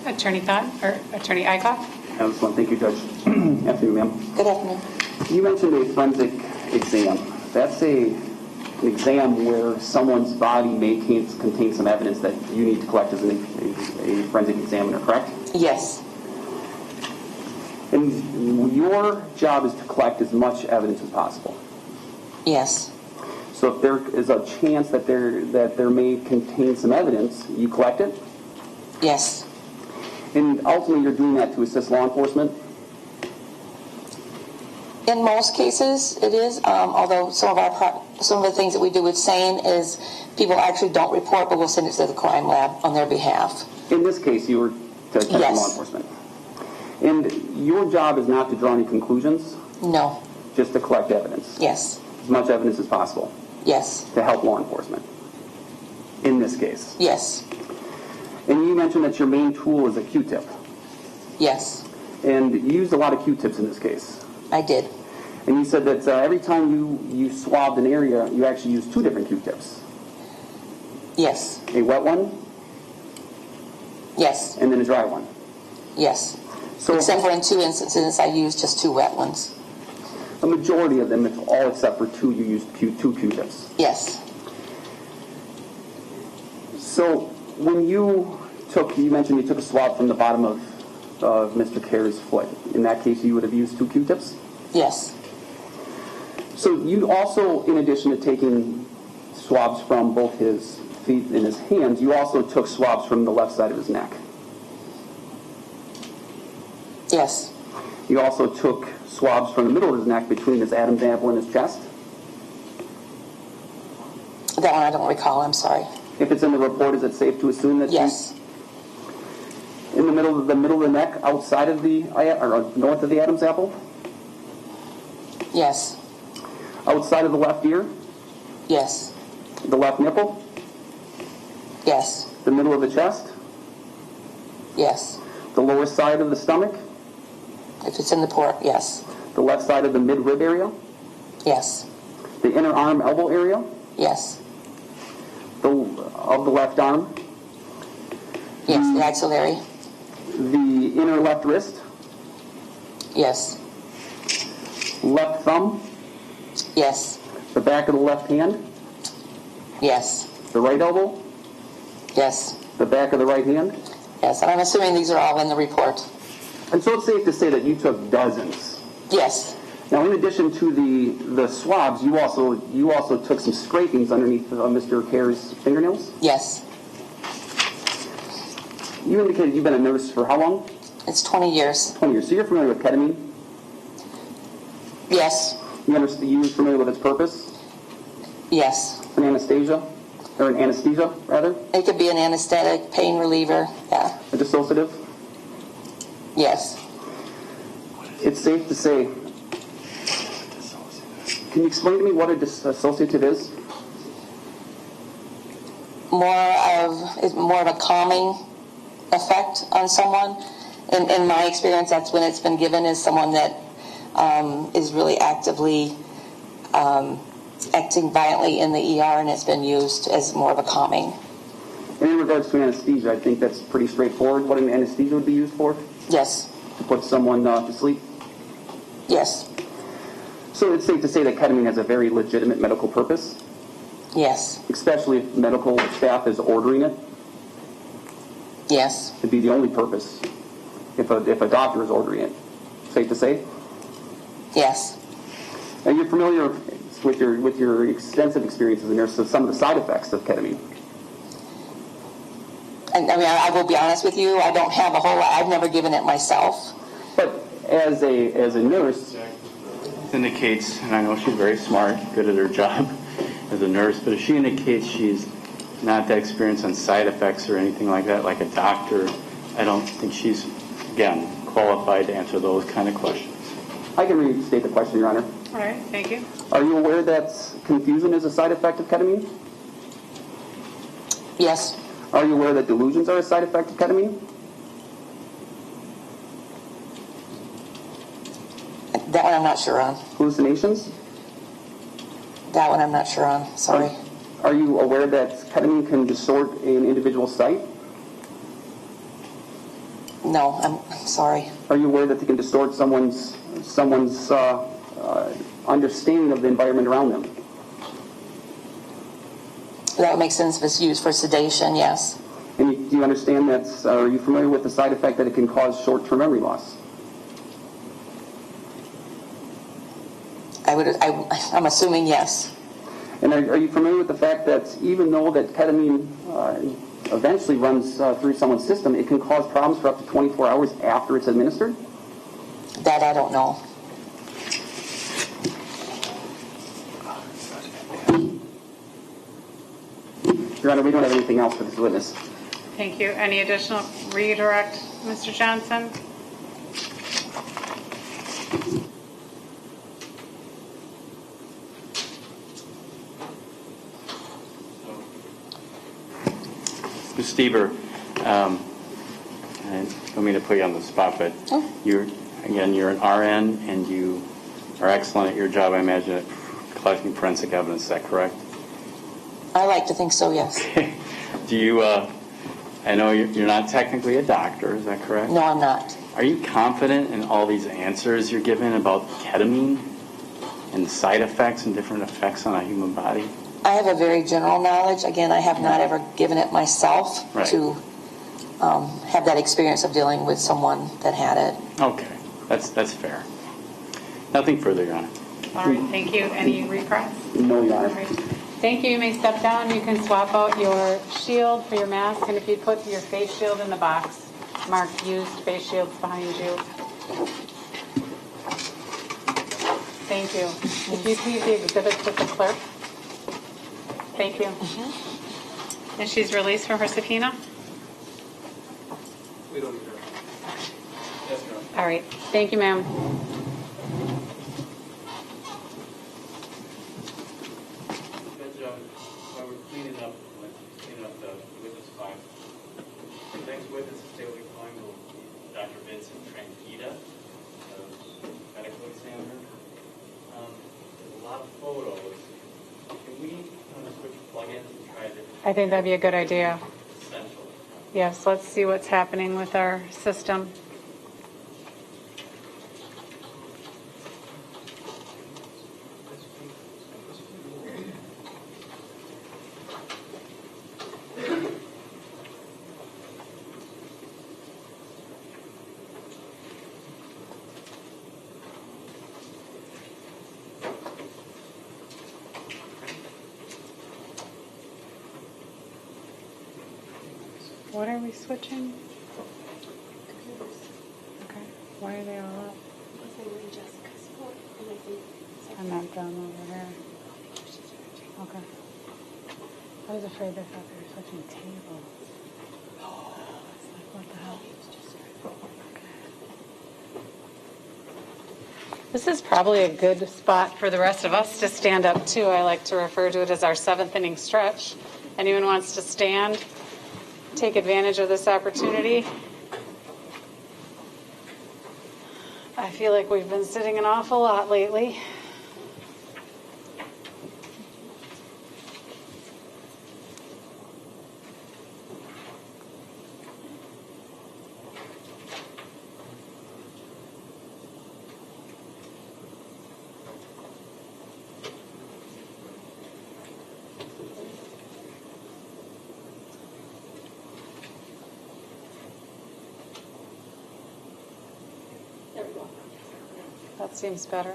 Speaker 2: Attorney Thought, or Attorney Aycock?
Speaker 3: Excellent. Thank you, Judge. Afternoon, ma'am.
Speaker 5: Good afternoon.
Speaker 3: You mentioned a forensic exam. That's an exam where someone's body may contain some evidence that you need to collect as a forensic examiner, correct?
Speaker 5: Yes.
Speaker 3: And your job is to collect as much evidence as possible.
Speaker 5: Yes.
Speaker 3: So if there is a chance that there may contain some evidence, you collect it?
Speaker 5: Yes.
Speaker 3: And ultimately you're doing that to assist law enforcement?
Speaker 5: In most cases, it is. Although some of the things that we do with SANE is people actually don't report, but we'll send it to the crime lab on their behalf.
Speaker 3: In this case, you were to attempt
Speaker 5: Yes.
Speaker 3: law enforcement. And your job is not to draw any conclusions,
Speaker 5: No.
Speaker 3: just to collect evidence.
Speaker 5: Yes.
Speaker 3: As much evidence as possible
Speaker 5: Yes.
Speaker 3: to help law enforcement. In this case.
Speaker 5: Yes.
Speaker 3: And you mentioned that your main tool is a Q-tip.
Speaker 5: Yes.
Speaker 3: And you used a lot of Q-tips in this case.
Speaker 5: I did.
Speaker 3: And you said that every time you swabbed an area, you actually used 2 different Q-tips.
Speaker 5: Yes.
Speaker 3: A wet one
Speaker 5: Yes.
Speaker 3: and then a dry one.
Speaker 5: Yes.
Speaker 3: So
Speaker 5: Except for in 2 instances, I used just 2 wet ones.
Speaker 3: a majority of them, if all except for 2, you used 2 Q-tips.
Speaker 5: Yes.
Speaker 3: So when you mentioned you took a swab from the bottom of Mr. Cayer's foot. In that case, you would have used 2 Q-tips?
Speaker 5: Yes.
Speaker 3: So you also, in addition to taking swabs from both his feet and his hands, you also took swabs from the left side of his neck.
Speaker 5: Yes.
Speaker 3: You also took swabs from the middle of his neck between his Adam's apple and his chest.
Speaker 5: That one I don't recall, I'm sorry.
Speaker 3: If it's in the report, is it safe to assume that
Speaker 5: Yes.
Speaker 3: in the middle of the neck, outside of the, or north of the Adam's apple?
Speaker 5: Yes.
Speaker 3: Outside of the left ear?
Speaker 5: Yes.
Speaker 3: The left nipple?
Speaker 5: Yes.
Speaker 3: The middle of the chest?
Speaker 5: Yes.
Speaker 3: The lower side of the stomach?
Speaker 5: If it's in the port, yes.
Speaker 3: The left side of the mid-rib area?
Speaker 5: Yes.
Speaker 3: The inner arm elbow area?
Speaker 5: Yes.
Speaker 3: Of the left arm?
Speaker 5: Yes. The axillary?
Speaker 3: The inner left wrist?
Speaker 5: Yes.
Speaker 3: Left thumb?
Speaker 5: Yes.
Speaker 3: The back of the left hand?
Speaker 5: Yes.
Speaker 3: The right elbow?
Speaker 5: Yes.
Speaker 3: The back of the right hand?
Speaker 5: Yes. And I'm assuming these are all in the report.
Speaker 3: And so it's safe to say that you took dozens.
Speaker 5: Yes.
Speaker 3: Now, in addition to the swabs, you also took some scrapings underneath Mr. Cayer's fingernails?
Speaker 5: Yes.
Speaker 3: You indicated you've been a nurse for how long?
Speaker 5: It's 20 years.
Speaker 3: 20 years. So you're familiar with ketamine?
Speaker 5: Yes.
Speaker 3: You're familiar with its purpose?
Speaker 5: Yes.
Speaker 3: An anesthesia? Or an anesthesia, rather?
Speaker 5: It could be an anesthetic, pain reliever. Yeah.
Speaker 3: A dissociative?
Speaker 5: Yes.
Speaker 3: It's safe to say. Can you explain to me what a dissociative is?
Speaker 5: It's more of a calming effect on someone. In my experience, that's when it's been given, is someone that is really actively acting violently in the ER, and it's been used as more of a calming.
Speaker 3: And in regards to anesthesia, I think that's pretty straightforward. What an anesthesia would be used for?
Speaker 5: Yes.
Speaker 3: To put someone to sleep?
Speaker 5: Yes.
Speaker 3: So it's safe to say that ketamine has a very legitimate medical purpose?
Speaker 5: Yes.
Speaker 3: Especially if medical staff is ordering it?
Speaker 5: Yes.
Speaker 3: It'd be the only purpose if a doctor is ordering it. Safe to say?
Speaker 5: Yes.
Speaker 3: Are you familiar with your extensive experience as a nurse of some of the side effects of ketamine?
Speaker 5: And I will be honest with you, I don't have a whole lot. I've never given it myself.
Speaker 3: But as a nurse,
Speaker 4: Indicates, and I know she's very smart, good at her job as a nurse, but if she indicates she's not that experienced on side effects or anything like that, like a doctor, I don't think she's, again, qualified to answer those kind of questions.
Speaker 3: I can restate the question, Your Honor.
Speaker 2: All right, thank you.
Speaker 3: Are you aware that confusion is a side effect of ketamine?
Speaker 5: Yes.
Speaker 3: Are you aware that delusions are a side effect of ketamine?
Speaker 5: That one I'm not sure on.
Speaker 3: Hallucinations?
Speaker 5: That one I'm not sure on. Sorry.
Speaker 3: Are you aware that ketamine can distort an individual's sight?
Speaker 5: No, I'm sorry.
Speaker 3: Are you aware that they can distort someone's understanding of the environment around them?
Speaker 5: That would make sense if it's used for sedation, yes.
Speaker 3: And do you understand that, are you familiar with the side effect that it can cause short-term memory loss?
Speaker 5: I'm assuming yes.
Speaker 3: And are you familiar with the fact that even though that ketamine eventually runs through someone's system, it can cause problems for up to 24 hours after it's administered?
Speaker 5: That I don't know.
Speaker 3: Your Honor, we don't have anything else for this witness.
Speaker 2: Thank you. Any additional redirect, Mr. Johnson?
Speaker 4: Ms. Stever, I don't mean to put you on the spot, but you're an RN and you are excellent at your job, I imagine, at collecting forensic evidence. Is that correct?
Speaker 5: I like to think so, yes.
Speaker 4: Do you, I know you're not technically a doctor, is that correct?
Speaker 5: No, I'm not.
Speaker 4: Are you confident in all these answers you're giving about ketamine and side effects and different effects on a human body?
Speaker 5: I have a very general knowledge. Again, I have not ever given it myself to have that experience of dealing with someone that had it.
Speaker 4: Okay, that's fair. Nothing further, Your Honor.
Speaker 2: All right, thank you. Any repress?
Speaker 3: No, Your Honor.
Speaker 2: All right. Thank you. You may step down. You can swap out your shield for your mask, and if you put your face shield in the box marked used face shields behind you. Thank you. If you please the exhibits with the clerk. Thank you. And she's released from her subpoena?
Speaker 6: We don't need her. Yes, Your Honor.
Speaker 2: All right. Thank you, ma'am.
Speaker 6: Judge, while we're cleaning up the witness file, the next witness to stay with file will be Dr. Vincent Tranchida, medical examiner. There's a lot of photos. Can we switch plugins and try to?
Speaker 2: I think that'd be a good idea.
Speaker 6: Essential.
Speaker 2: Yes, let's see what's happening with our system. What are we switching? Okay. Why are they all up? I'm not done over here. Okay. I was afraid they thought they were switching tables. Like, what the hell? Okay. This is probably a good spot for the rest of us to stand up too. I like to refer to it as our 7th inning stretch. Anyone wants to stand? Take advantage of this opportunity. I feel like we've been sitting an awful lot lately.
Speaker 1: There we go.
Speaker 2: That seems better.
Speaker 1: I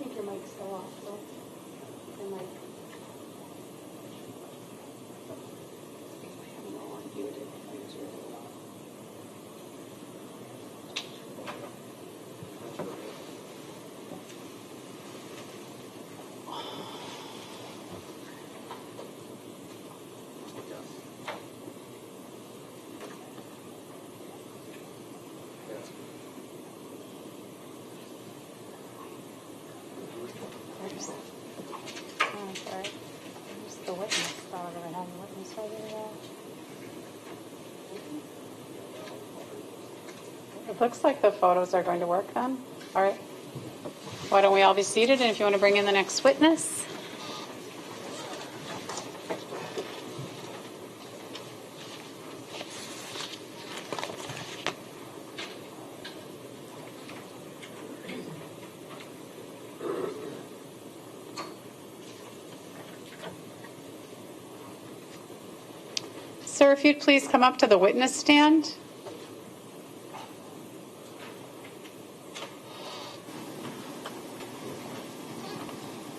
Speaker 1: think your mic's still off, though. Your mic. I don't know, unmuted. It's really loud.
Speaker 2: Oh, sorry. Where's the witness? Oh, do I have a witness right there? It looks like the photos are going to work then. All right. Why don't we all be seated? And if you want to bring in the next witness. Sir, if you'd please come up to the witness stand.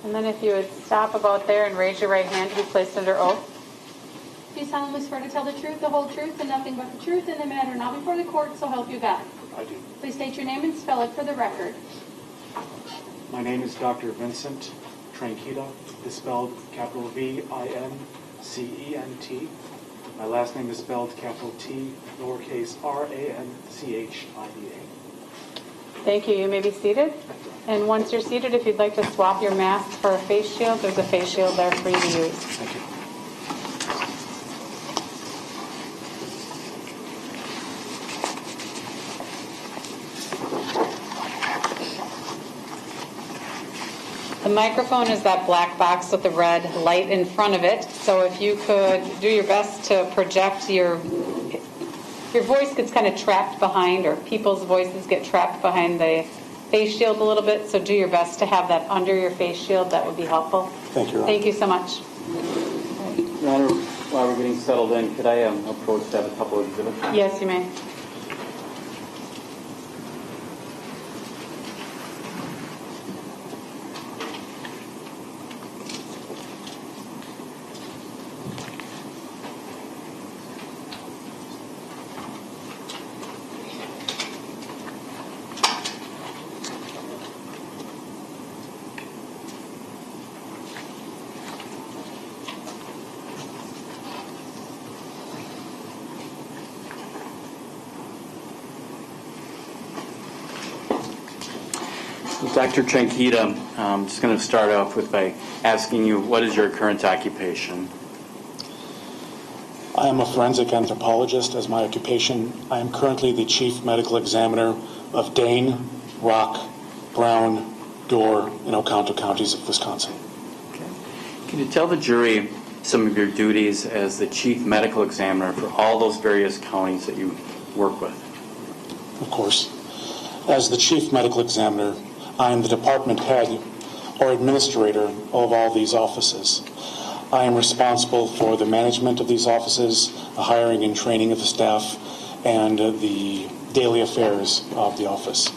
Speaker 2: And then if you would stop about there and raise your right hand to be placed under oath.
Speaker 1: Do you solemnly swear to tell the truth, the whole truth, and nothing but the truth in the matter now before the court, so help you God?
Speaker 7: I do.
Speaker 1: Please state your name and spell it for the record.
Speaker 7: My name is Dr. Vincent Tranchida, is spelled capital V-I-N-C-E-N-T. My last name is spelled capital T, lowercase R-A-N-C-H-I-D-A.
Speaker 2: Thank you. You may be seated. And once you're seated, if you'd like to swap your mask for a face shield, there's a face shield there for you to use.
Speaker 7: Thank you.
Speaker 2: The microphone is that black box with the red light in front of it. So if you could do your best to project your voice gets kind of trapped behind, or people's voices get trapped behind the face shield a little bit. So do your best to have that under your face shield. That would be helpful.
Speaker 7: Thank you, Ron.
Speaker 2: Thank you so much.
Speaker 4: Your Honor, while we're getting settled in, could I approach to have a couple of exhibits?
Speaker 2: Yes, you may.
Speaker 4: Dr. Tranchida, I'm just going to start off by asking you, what is your current occupation?
Speaker 7: I am a forensic anthropologist as my occupation. I am currently the chief medical examiner of Dane, Rock, Brown, Door, and Oconto counties of Wisconsin.
Speaker 4: Okay. Can you tell the jury some of your duties as the chief medical examiner for all those various counties that you work with?
Speaker 7: Of course. As the chief medical examiner, I am the department head or administrator of all these offices. I am responsible for the management of these offices, the hiring and training of the staff, and the daily affairs of the office.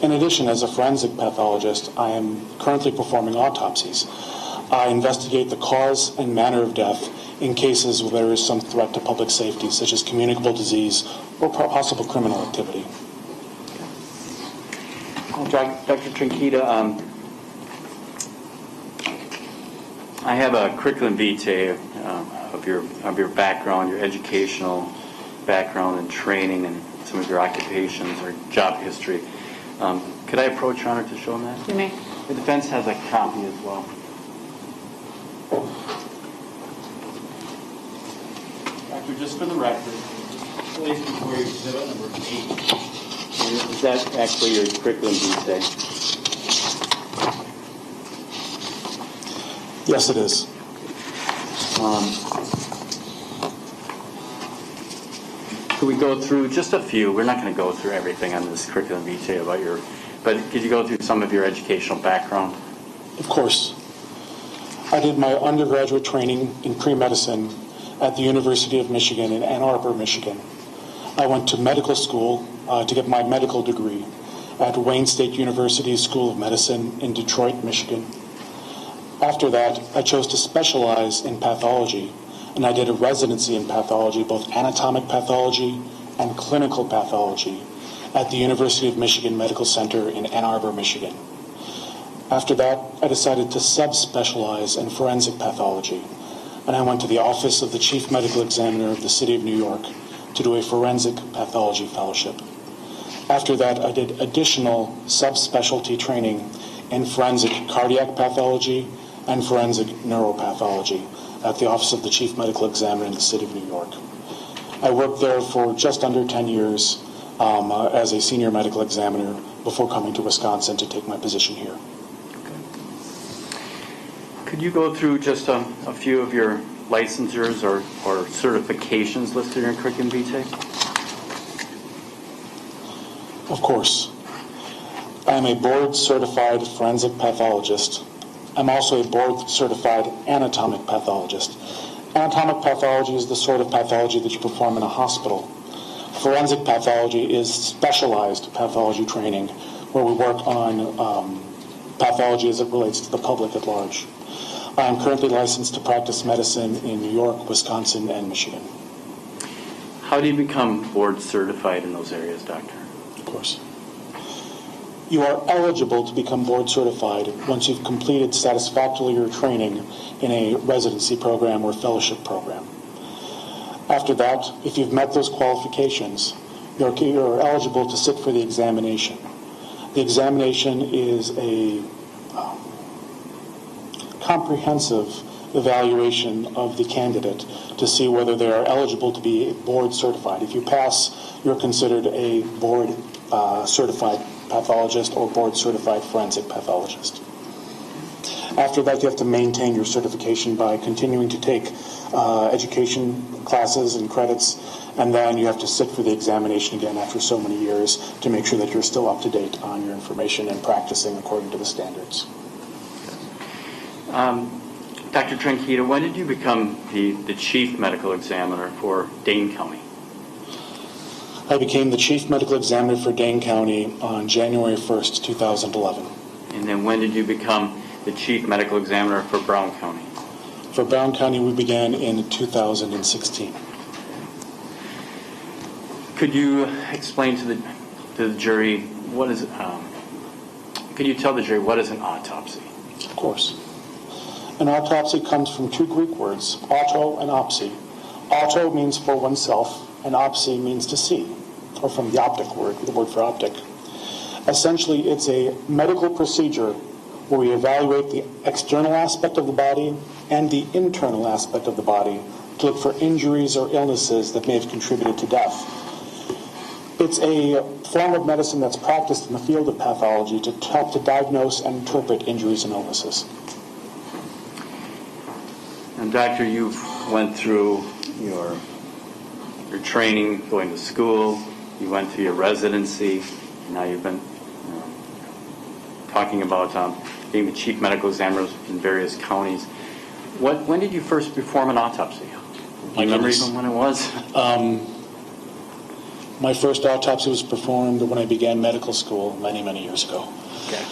Speaker 7: In addition, as a forensic pathologist, I am currently performing autopsies. I investigate the cause and manner of death in cases where there is some threat to public safety, such as communicable disease or possible criminal activity.
Speaker 4: Dr. Tranchida, I have a curriculum vitae of your background, your educational background and training, and some of your occupations or job history. Could I approach Your Honor to show them that?
Speaker 2: You may.
Speaker 4: The defense has a copy as well. Doctor, just for the record, please before you exhibit number 8. Is that actually your curriculum vitae?
Speaker 7: Yes, it is.
Speaker 4: Could we go through just a few? We're not going to go through everything on this curriculum vitae about but could you go through some of your educational background?
Speaker 7: Of course. I did my undergraduate training in pre-medicine at the University of Michigan in Ann Arbor, Michigan. I went to medical school to get my medical degree at Wayne State University School of Medicine in Detroit, Michigan. After that, I chose to specialize in pathology, and I did a residency in pathology, both anatomic pathology and clinical pathology, at the University of Michigan Medical Center in Ann Arbor, Michigan. After that, I decided to subspecialize in forensic pathology, and I went to the Office of the Chief Medical Examiner of the City of New York to do a forensic pathology fellowship. After that, I did additional subspecialty training in forensic cardiac pathology and forensic neuropathology at the Office of the Chief Medical Examiner in the City of New York. I worked there for just under 10 years as a senior medical examiner before coming to Wisconsin to take my position here.
Speaker 4: Could you go through just a few of your licensures or certifications listed in your curriculum vitae?
Speaker 7: Of course. I am a board-certified forensic pathologist. I'm also a board-certified anatomic pathologist. Anatomic pathology is the sort of pathology that you perform in a hospital. Forensic pathology is specialized pathology training where we work on pathology as it relates to the public at large. I am currently licensed to practice medicine in New York, Wisconsin, and Michigan.
Speaker 4: How do you become board certified in those areas, Doctor?
Speaker 7: Of course. You are eligible to become board certified once you've completed satisfactorily your training in a residency program or fellowship program. After that, if you've met those qualifications, you're eligible to sit for the examination. The examination is a comprehensive evaluation of the candidate to see whether they are eligible to be board certified. If you pass, you're considered a board certified pathologist or board certified forensic pathologist. After that, you have to maintain your certification by continuing to take education classes and credits, and then you have to sit for the examination again after so many years to make sure that you're still up to date on your information and practicing according to the standards.
Speaker 4: Dr. Tranchida, when did you become the chief medical examiner for Dane County?
Speaker 7: I became the chief medical examiner for Dane County on January 1st, 2011.
Speaker 4: And then when did you become the chief medical examiner for Brown County?
Speaker 7: For Brown County, we began in 2016.
Speaker 4: Could you explain to the jury what is? Could you tell the jury what is an autopsy?
Speaker 7: Of course. An autopsy comes from two Greek words, auto and opsy. Auto means for oneself, and opsy means to see, or from the optic word, the word for optic. Essentially, it's a medical procedure where we evaluate the external aspect of the body and the internal aspect of the body to look for injuries or illnesses that may have contributed to death. It's a form of medicine that's practiced in the field of pathology to help to diagnose and interpret injuries and illnesses.
Speaker 4: And doctor, you've went through your training, going to school, you went through your residency, and now you've been talking about being the chief medical examiner in various counties. When did you first perform an autopsy? Do you remember even when it was?
Speaker 7: My first autopsy was performed when I began medical school many, many years ago.
Speaker 4: Okay.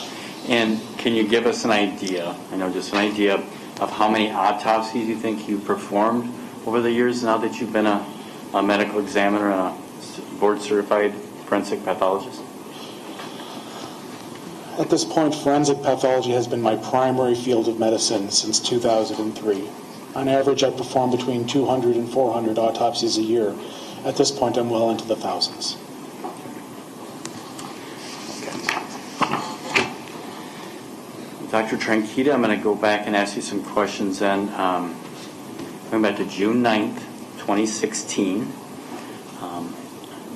Speaker 4: And can you give us an idea, just an idea of how many autopsies you think you performed over the years now that you've been a medical examiner and a board-certified forensic pathologist?
Speaker 7: At this point, forensic pathology has been my primary field of medicine since 2003. On average, I perform between 200 and 400 autopsies a year. At this point, I'm well into the thousands.
Speaker 4: Okay. Dr. Tranchida, I'm going to go back and ask you some questions then. Going back to June 9th, 2016,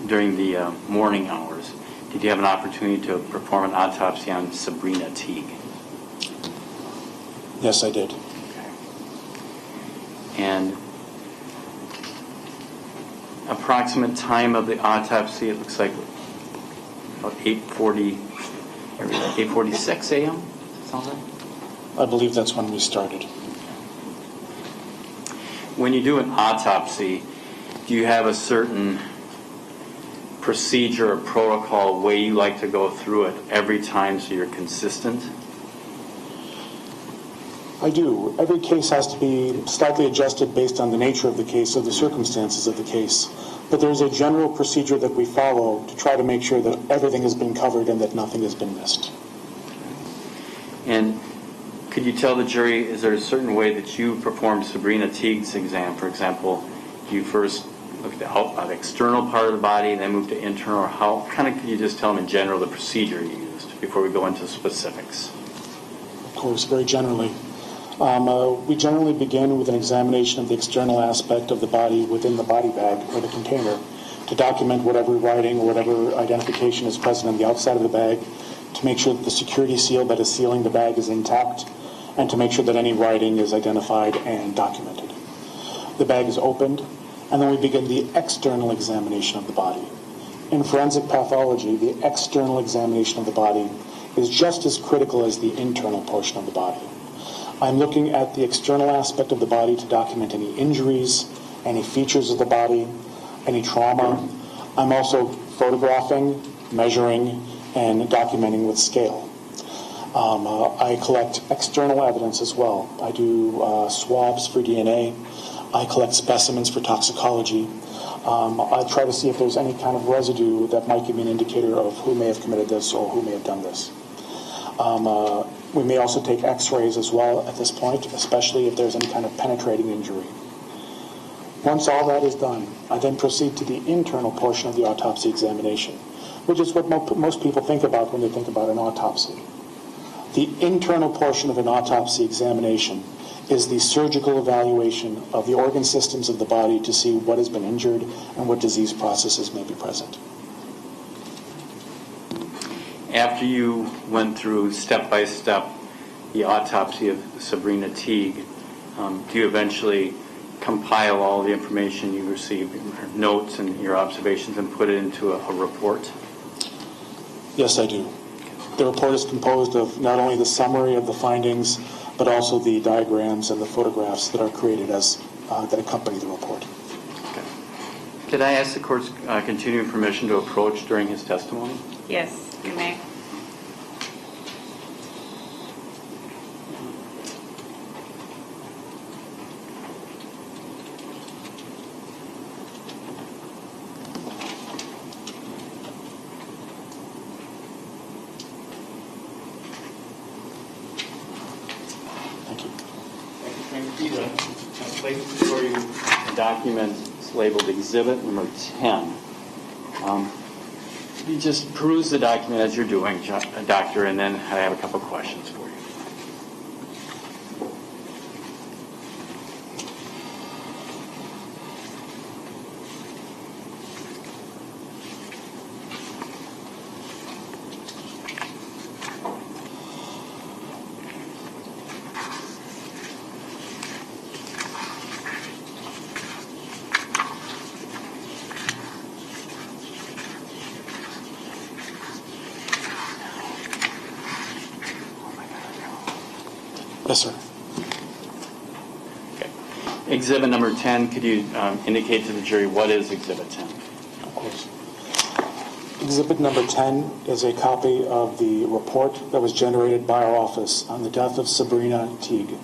Speaker 4: during the morning hours, did you have an opportunity to perform an autopsy on Sabrina Teague?
Speaker 7: Yes, I did.
Speaker 4: Okay. And approximate time of the autopsy, it looks like about 8:46 a.m. Sounds right?
Speaker 7: I believe that's when we started.
Speaker 4: When you do an autopsy, do you have a certain procedure or protocol way you like to go through it every time so you're consistent?
Speaker 7: I do. Every case has to be slightly adjusted based on the nature of the case or the circumstances of the case. But there's a general procedure that we follow to try to make sure that everything has been covered and that nothing has been missed.
Speaker 4: And could you tell the jury, is there a certain way that you performed Sabrina Teague's exam? For example, you first looked at the external part of the body, then moved to internal, or how? Kind of, could you just tell them in general the procedure you used before we go into specifics?
Speaker 7: Of course, very generally. We generally begin with an examination of the external aspect of the body within the body bag or the container to document whatever writing or whatever identification is present on the outside of the bag, to make sure that the security seal that is sealing the bag is intact, and to make sure that any writing is identified and documented. The bag is opened, and then we begin the external examination of the body. In forensic pathology, the external examination of the body is just as critical as the internal portion of the body. I'm looking at the external aspect of the body to document any injuries, any features of the body, any trauma. I'm also photographing, measuring, and documenting with scale. I collect external evidence as well. I do swabs for DNA. I collect specimens for toxicology. I try to see if there's any kind of residue that might give me an indicator of who may have committed this or who may have done this. We may also take x-rays as well at this point, especially if there's any kind of penetrating injury. Once all that is done, I then proceed to the internal portion of the autopsy examination, which is what most people think about when they think about an autopsy. The internal portion of an autopsy examination is the surgical evaluation of the organ systems of the body to see what has been injured and what disease processes may be present.
Speaker 4: After you went through step-by-step the autopsy of Sabrina Teague, do you eventually compile all the information you received, your notes and your observations, and put it into a report?
Speaker 7: Yes, I do. The report is composed of not only the summary of the findings, but also the diagrams and the photographs that are created as that accompany the report.
Speaker 4: Okay. Did I ask the court's continuing permission to approach during his testimony?
Speaker 2: Yes, you may.
Speaker 7: Thank you.
Speaker 4: Tranchida, I placed before you a document labeled Exhibit Number 10. you just peruse the document as you're doing, Doctor, and then I have a couple questions for you.
Speaker 7: Yes, sir.
Speaker 4: Okay. Exhibit number 10, could you indicate to the jury what is Exhibit 10?
Speaker 7: Of course. Exhibit number 10 is a copy of the report that was generated by our office on the death of Sabrina Teague.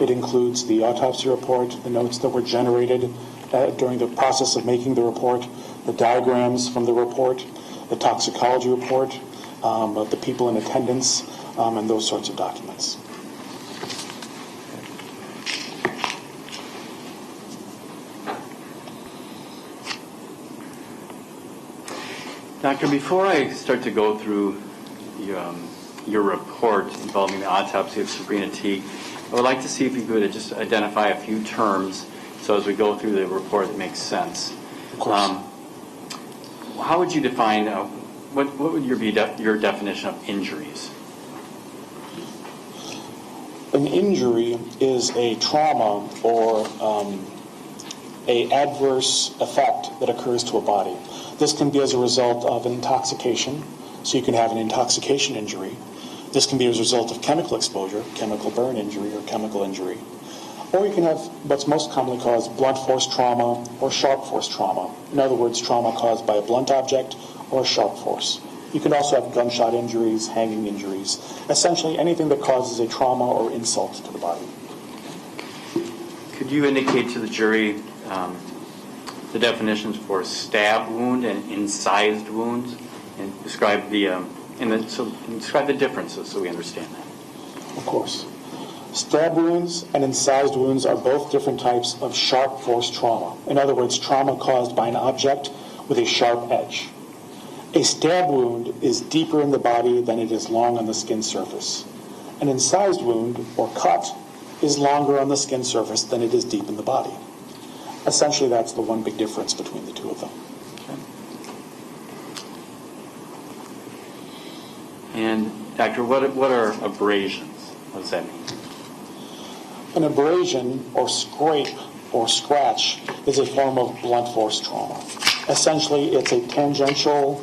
Speaker 7: It includes the autopsy report, the notes that were generated during the process of making the report, the diagrams from the report, the toxicology report, of the people in attendance, and those sorts of documents.
Speaker 4: Doctor, before I start to go through your report involving the autopsy of Sabrina Teague, I would like to see if you could just identify a few terms so as we go through the report it makes sense.
Speaker 7: Of course.
Speaker 4: How would you define, what would be your definition of injuries?
Speaker 7: An injury is a trauma or a adverse effect that occurs to a body. This can be as a result of an intoxication, so you can have an intoxication injury. This can be as a result of chemical exposure, chemical burn injury or chemical injury. Or you can have what's most commonly caused blunt force trauma or sharp force trauma. In other words, trauma caused by a blunt object or sharp force. You can also have gunshot injuries, hanging injuries, essentially anything that causes a trauma or insult to the body.
Speaker 4: Could you indicate to the jury the definitions for stab wound and incised wounds, and describe describe the differences so we understand that?
Speaker 7: Of course. Stab wounds and incised wounds are both different types of sharp force trauma. In other words, trauma caused by an object with a sharp edge. A stab wound is deeper in the body than it is long on the skin surface. An incised wound, or cut, is longer on the skin surface than it is deep in the body. Essentially, that's the one big difference between the two of them.
Speaker 4: Okay. And, Doctor, what are abrasions? What does that mean?
Speaker 7: An abrasion, or scrape, or scratch, is a form of blunt force trauma. Essentially, it's a tangential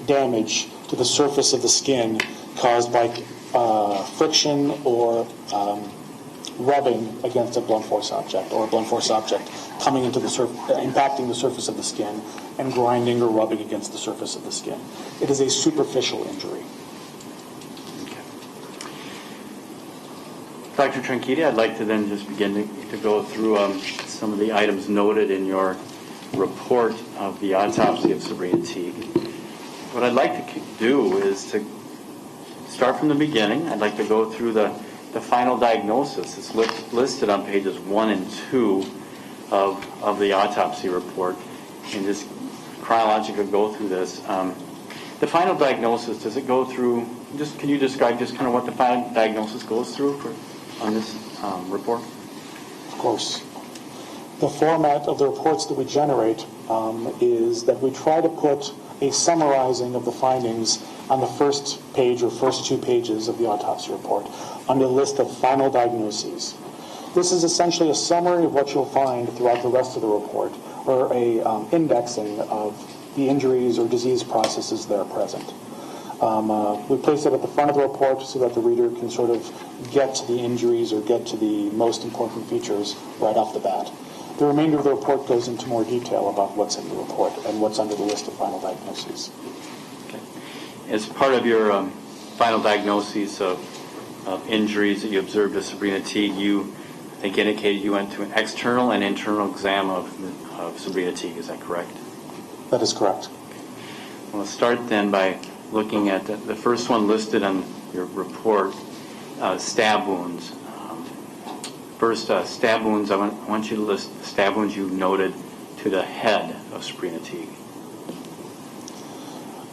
Speaker 7: damage to the surface of the skin caused by friction or rubbing against a blunt force object, or a blunt force object coming into the impacting the surface of the skin and grinding or rubbing against the surface of the skin. It is a superficial injury.
Speaker 4: Okay. Dr. Tranchida, I'd like to then just begin to go through some of the items noted in your report of the autopsy of Sabrina Teague. What I'd like to do is to start from the beginning. I'd like to go through the final diagnosis. It's listed on pages 1 and 2 of the autopsy report, and just chronologically go through this. The final diagnosis, does it go through, can you describe just kind of what the final diagnosis goes through on this report?
Speaker 7: Of course. The format of the reports that we generate is that we try to put a summarizing of the findings on the first page or first 2 pages of the autopsy report under the list of final diagnoses. This is essentially a summary of what you'll find throughout the rest of the report, or a indexing of the injuries or disease processes that are present. We place it at the front of the report so that the reader can sort of get to the injuries or get to the most important features right off the bat. The remainder of the report goes into more detail about what's in the report and what's under the list of final diagnoses.
Speaker 4: Okay. As part of your final diagnoses of injuries that you observed with Sabrina Teague, you, I think, indicated you went to an external and internal exam of Sabrina Teague. Is that correct?
Speaker 7: That is correct.
Speaker 4: Okay. Well, let's start then by looking at the first one listed on your report, stab wounds. First, stab wounds, I want you to list the stab wounds you noted to the head of Sabrina Teague.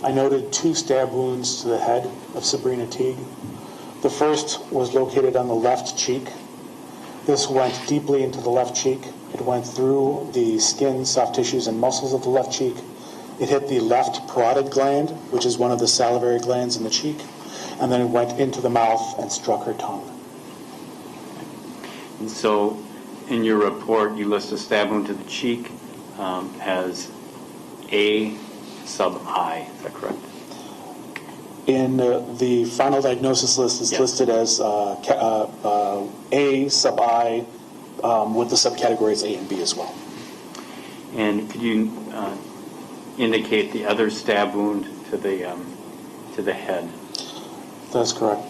Speaker 7: I noted 2 stab wounds to the head of Sabrina Teague. The first was located on the left cheek. This went deeply into the left cheek. It went through the skin, soft tissues, and muscles of the left cheek. It hit the left parotid gland, which is one of the salivary glands in the cheek, and then it went into the mouth and struck her tongue.
Speaker 4: And so in your report, you list a stab wound to the cheek as A sub I. Is that correct?
Speaker 7: In the final diagnosis list is
Speaker 4: Yes.
Speaker 7: listed as A sub I with the subcategories A and B as well.
Speaker 4: And could you indicate the other stab wound to the head?
Speaker 7: That's correct.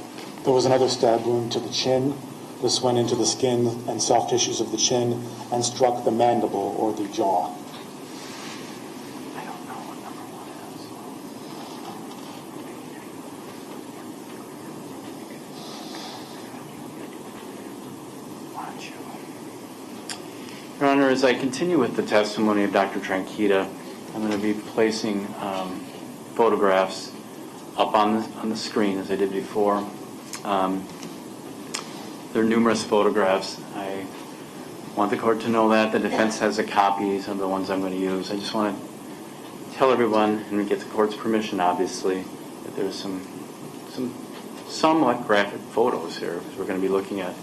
Speaker 7: There was another stab wound to the chin. This went into the skin and soft tissues of the chin and struck the mandible or the jaw.
Speaker 4: I don't know what number 1 is. Your Honor, as I continue with the testimony of Dr. Tranchida, I'm going to be placing photographs up on the screen as I did before. There are numerous photographs. I want the court to know that. The defense has the copies of the ones I'm going to use. I just want to tell everyone, and we get the court's permission, obviously, that there's some somewhat graphic photos here, because we're going to be looking at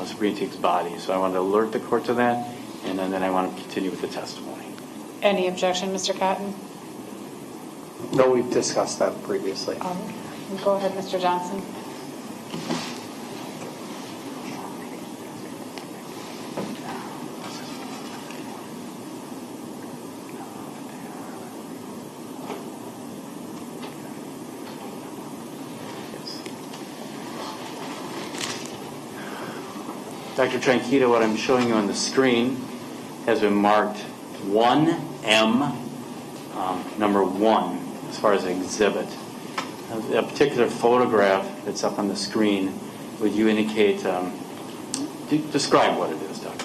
Speaker 4: Sabrina Teague's body. So I want to alert the court to that, and then I want to continue with the testimony.
Speaker 2: Any objection, Mr. Cotton?
Speaker 8: No, we've discussed that previously.
Speaker 2: Go ahead, Mr. Johnson.
Speaker 4: Dr. Tranchida, what I'm showing you on the screen has been marked 1M, number 1, as far as an exhibit. A particular photograph that's up on the screen, would you indicate, describe what it is, Doctor?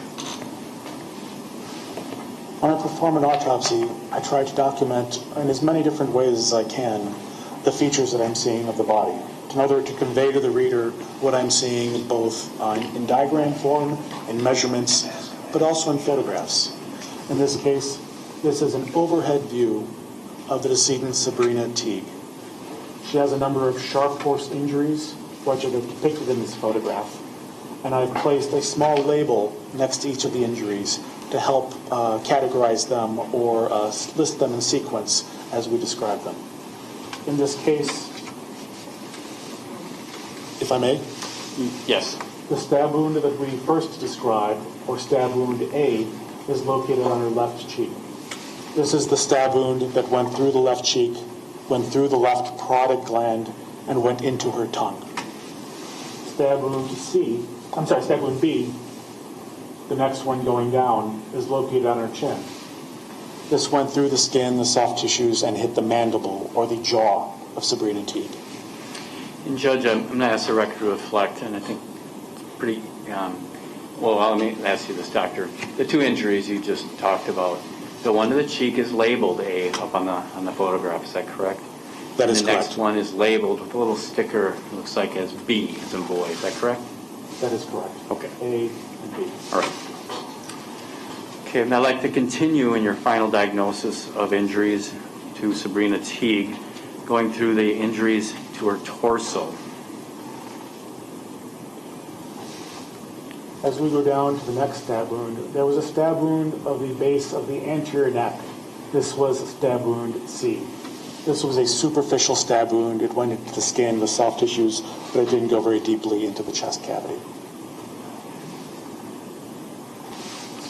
Speaker 7: When I perform an autopsy, I try to document in as many different ways as I can the features that I'm seeing of the body, in order to convey to the reader what I'm seeing both in diagram form, in measurements, but also in photographs. In this case, this is an overhead view of the decedent Sabrina Teague. She has a number of sharp force injuries, which are depicted in this photograph, and I've placed a small label next to each of the injuries to help categorize them or list them in sequence as we describe them. In this case, if I may,
Speaker 4: Yes.
Speaker 7: the stab wound that we first described, or stab wound A, is located on her left cheek. This is the stab wound that went through the left cheek, went through the left parotid gland, and went into her tongue. Stab wound B, the next one going down, is located on her chin. This went through the skin, the soft tissues, and hit the mandible, or the jaw, of Sabrina Teague.
Speaker 4: And Judge, I'm going to ask the record to reflect, and I think pretty, let me ask you this, Doctor. The 2 injuries you just talked about, the one to the cheek is labeled A up on the photograph, is that correct?
Speaker 7: That is
Speaker 4: and the
Speaker 7: correct.
Speaker 4: next one is labeled with a little sticker, it looks like as B, as in boy, is that correct?
Speaker 7: That is correct.
Speaker 4: Okay.
Speaker 7: A and B.
Speaker 4: All right. Okay, and I'd like to continue in your final diagnosis of injuries to Sabrina Teague, going through the injuries to her torso.
Speaker 7: As we go down to the next stab wound, there was a stab wound of the base of the anterior neck. This was stab wound C. This was a superficial stab wound. It went into the skin, the soft tissues, but it didn't go very deeply into the chest cavity.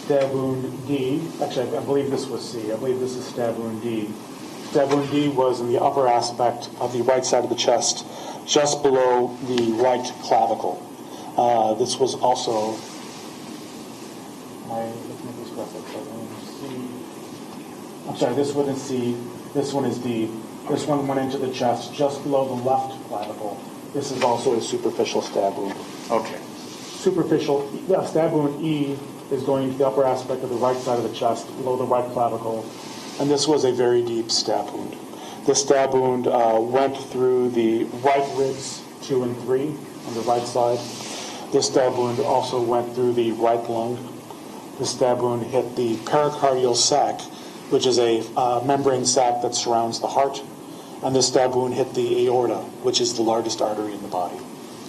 Speaker 7: Stab wound D, actually I believe this was C. I believe this is stab wound D. Stab wound D was in the upper aspect of the right side of the chest, just below the right clavicle. This was also, this one is C, this one is D. This one went into the chest just below the left clavicle. This is also a superficial stab wound.
Speaker 4: Okay.
Speaker 7: Stab wound E is going into the upper aspect of the right side of the chest, below the right clavicle, and this was a very deep stab wound. This stab wound went through the right ribs 2 and 3 on the right side. This stab wound also went through the right lung. This stab wound hit the pericardial sac, which is a membrane sac that surrounds the heart. And this stab wound hit the aorta, which is the largest artery in the body.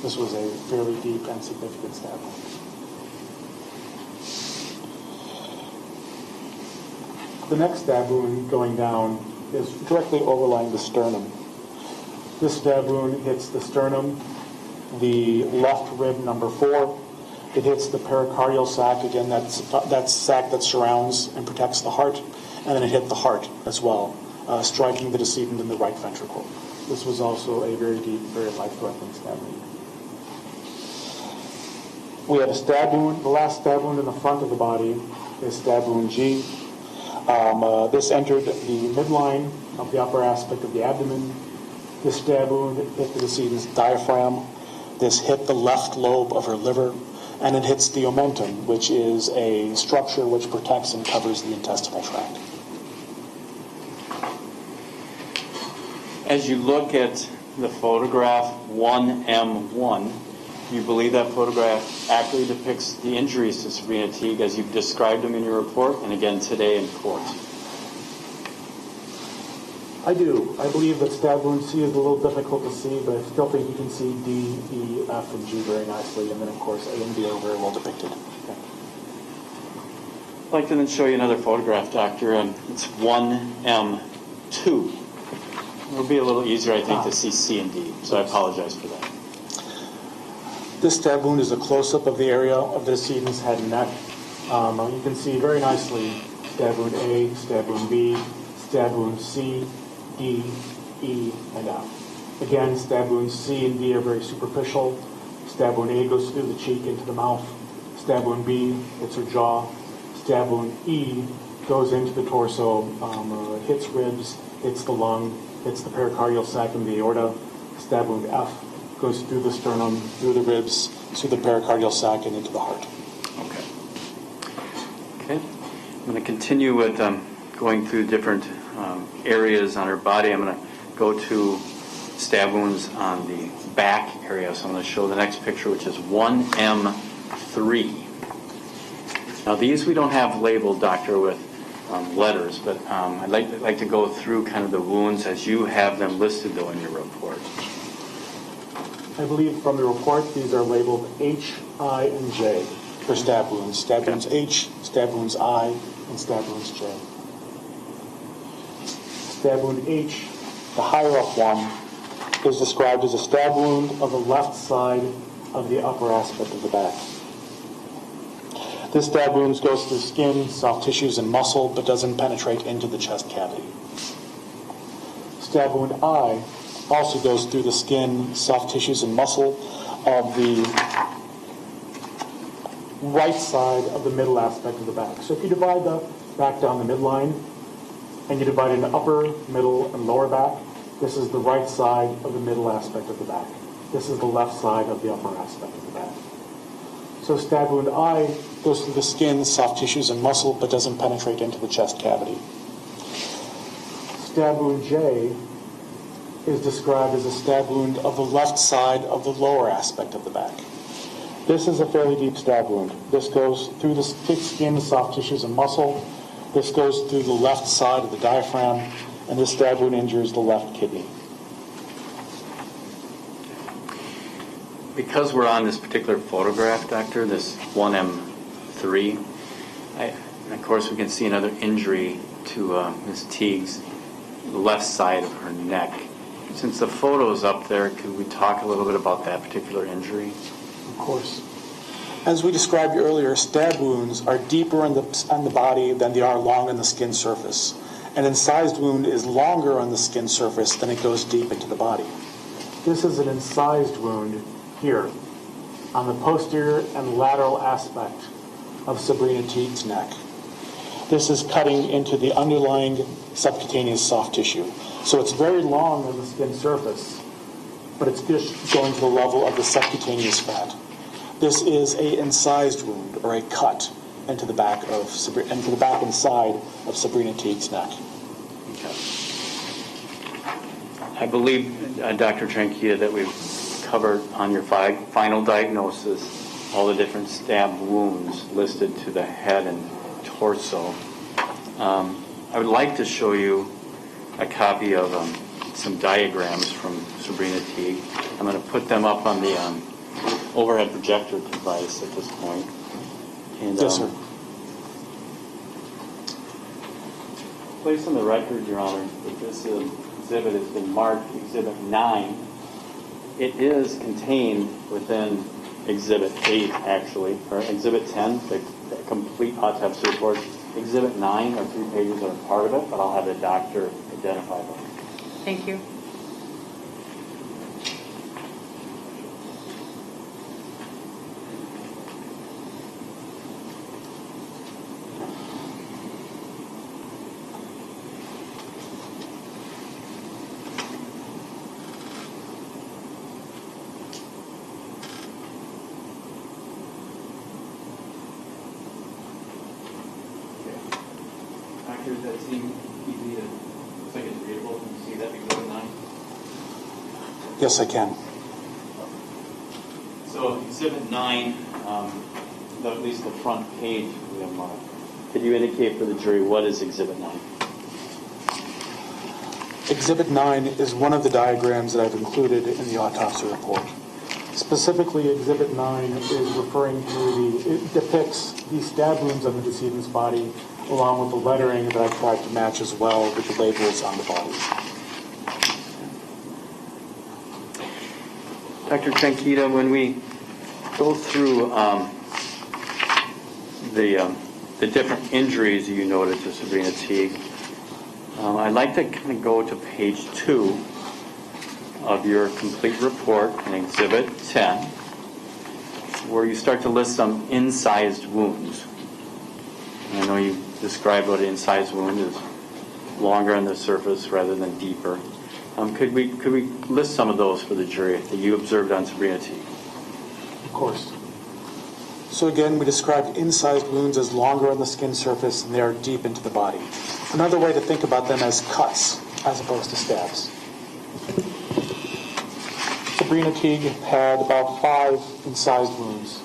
Speaker 7: This was a fairly deep and significant stab wound. The next stab wound going down is directly overlying the sternum. This stab wound hits the sternum, the left rib number 4. It hits the pericardial sac, again, that's sac that surrounds and protects the heart, and then it hit the heart as well, striking the decedent in the right ventricle. This was also a very deep, very life-threatening stab wound. We have a stab wound. The last stab wound in the front of the body is stab wound G. This entered the midline of the upper aspect of the abdomen. This stab wound hit the decedent's diaphragm. This hit the left lobe of her liver, and it hits the omentum, which is a structure which protects and covers the intestinal tract.
Speaker 4: As you look at the photograph 1M1, you believe that photograph accurately depicts the injuries to Sabrina Teague as you've described them in your report and again today in court?
Speaker 7: I do. I believe that stab wound C is a little difficult to see, but I still think you can see D, E, F, and G very nicely, and then of course A and B are very well depicted. Okay.
Speaker 4: I'd like to then show you another photograph, Doctor. It's 1M2. It'll be a little easier, I think, to see C and D, so I apologize for that.
Speaker 7: This stab wound is a close-up of the area of the decedent's head and neck. You can see very nicely stab wound A, stab wound B, stab wound C, D, E, and F. Again, stab wounds C and D are very superficial. Stab wound A goes through the cheek into the mouth. Stab wound B hits her jaw. Stab wound E goes into the torso, hits ribs, hits the lung, hits the pericardial sac and the aorta. Stab wound F goes through the sternum, through the ribs, through the pericardial sac, and into the heart.
Speaker 4: Okay. I'm going to continue with going through different areas on her body. I'm going to go to stab wounds on the back area. So I'm going to show the next picture, which is 1M3. Now these we don't have labeled, Doctor, with letters, but I'd like to go through kind of the wounds as you have them listed, though, in your report.
Speaker 7: I believe from the report these are labeled H, I, and J for stab wounds. Stab wounds H, stab wounds I, and stab wounds J. Stab wound H, the higher up one, is described as a stab wound of the left side of the upper aspect of the back. This stab wound goes through skin, soft tissues, and muscle, but doesn't penetrate into the chest cavity. Stab wound I also goes through the skin, soft tissues, and muscle of the right side of the middle aspect of the back. So if you divide the back down the midline, and you divide into upper, middle, and lower back, this is the right side of the middle aspect of the back. This is the left side of the upper aspect of the back. So stab wound I goes through the skin, soft tissues, and muscle, but doesn't penetrate into the chest cavity. Stab wound J is described as a stab wound of the left side of the lower aspect of the back. This is a fairly deep stab wound. This goes through the thick skin, soft tissues, and muscle. This goes through the left side of the diaphragm, and this stab wound injures the left kidney.
Speaker 4: Because we're on this particular photograph, Doctor, this 1M3, and of course we can see another injury to Ms. Teagues, the left side of her neck. Since the photo's up there, could we talk a little bit about that particular injury?
Speaker 7: Of course. As we described earlier, stab wounds are deeper on the body than they are long on the skin surface. An incised wound is longer on the skin surface than it goes deep into the body. This is an incised wound here on the posterior and lateral aspect of Sabrina Teague's neck. This is cutting into the underlying subcutaneous soft tissue. So it's very long on the skin surface, but it's just going to the level of the subcutaneous fat. This is an incised wound, or a cut, into the back inside of Sabrina Teague's neck.
Speaker 4: Okay. I believe, Dr. Tranchida, that we've covered on your final diagnosis all the different stab wounds listed to the head and torso. I would like to show you a copy of some diagrams from Sabrina Teague. I'm going to put them up on the overhead projector device at this point. And,
Speaker 7: Yes, sir.
Speaker 4: Place on the record, Your Honor, that this exhibit has been marked Exhibit 9. It is contained within Exhibit 8, actually, or Exhibit 10, the complete autopsy report. Exhibit 9 are 3 pages that are part of it, but I'll have the doctor identify them.
Speaker 2: Thank you.
Speaker 4: Doctor, does that seem easy to, looks like it's readable? Can you see that Exhibit 9?
Speaker 7: Yes, I can.
Speaker 4: So Exhibit 9, at least the front page we have marked. Could you indicate for the jury what is Exhibit 9?
Speaker 7: Exhibit 9 is one of the diagrams that I've included in the autopsy report. Specifically, Exhibit 9 is referring to it depicts the stab wounds on the decedent's body, along with the lettering that I tried to match as well with the labels on the body.
Speaker 4: Dr. Tranchida, when we go through the different injuries you noted to Sabrina Teague, I'd like to kind of go to page 2 of your complete report in Exhibit 10, where you start to list some incised wounds. I know you described what an incised wound is, longer on the surface rather than deeper. Could we list some of those for the jury that you observed on Sabrina Teague?
Speaker 7: Of course. So again, we described incised wounds as longer on the skin surface and they are deep into the body. Another way to think about them as cuts as opposed to stabs. Sabrina Teague had about 5 incised wounds.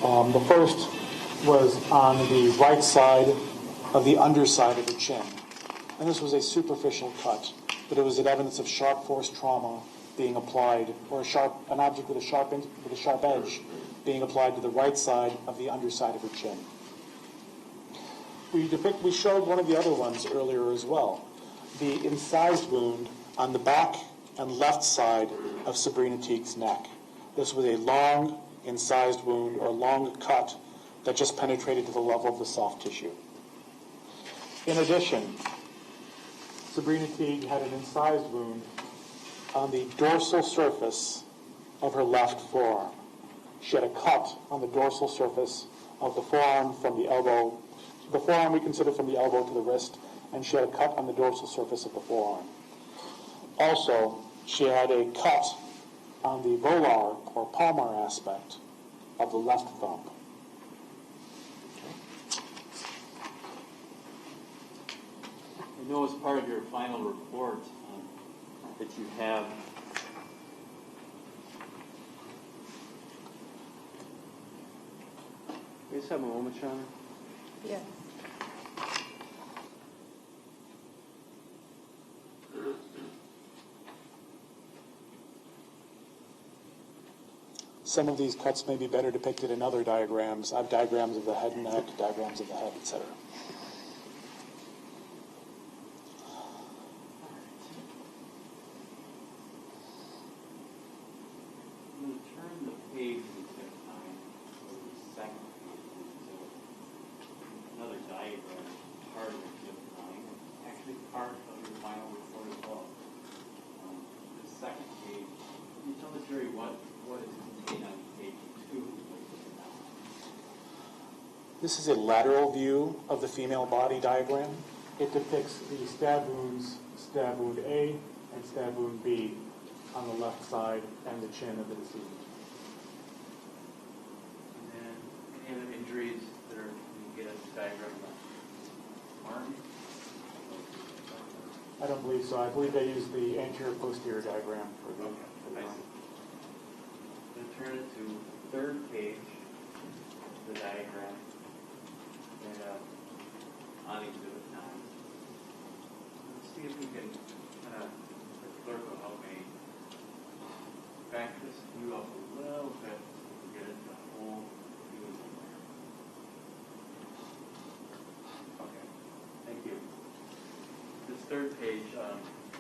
Speaker 7: The first was on the right side of the underside of the chin. And this was a superficial cut, but it was an evidence of sharp force trauma being applied, or an object with a sharp edge being applied to the right side of the underside of her chin. We showed one of the other ones earlier as well, the incised wound on the back and left side of Sabrina Teague's neck. This was a long incised wound, or long cut, that just penetrated to the level of the soft tissue. In addition, Sabrina Teague had an incised wound on the dorsal surface of her left forearm. She had a cut on the dorsal surface of the forearm from the elbow, the forearm we consider from the elbow to the wrist, and she had a cut on the dorsal surface of the forearm. Also, she had a cut on the volar or palmar aspect of the left thumb.
Speaker 4: I know as part of your final report that you have we just have a moment, Your Honor.
Speaker 2: Yes.
Speaker 7: Some of these cuts may be better depicted in other diagrams. I have diagrams of the head and neck, diagrams of the head, etc.
Speaker 4: I'm going to turn the page to Exhibit 9, or the second page of Exhibit. Another diagram, part of Exhibit 9, actually part of your final report as well. The second page, can you tell the jury what is contained on page 2 of Exhibit 9?
Speaker 7: This is a lateral view of the female body diagram. It depicts the stab wounds, stab wound A and stab wound B on the left side and the chin of the decedent.
Speaker 4: And then any other injuries that you get as a diagram of the arm?
Speaker 7: I don't believe so. I believe they use the anterior-posterior diagram for the.
Speaker 6: I see. Then turn it to third page, the diagram, and on exhibit 9. Let's see if we can kind of, the clerk will help me back this view up a little bit so we can get it the whole view in there. Okay, thank you. This third page,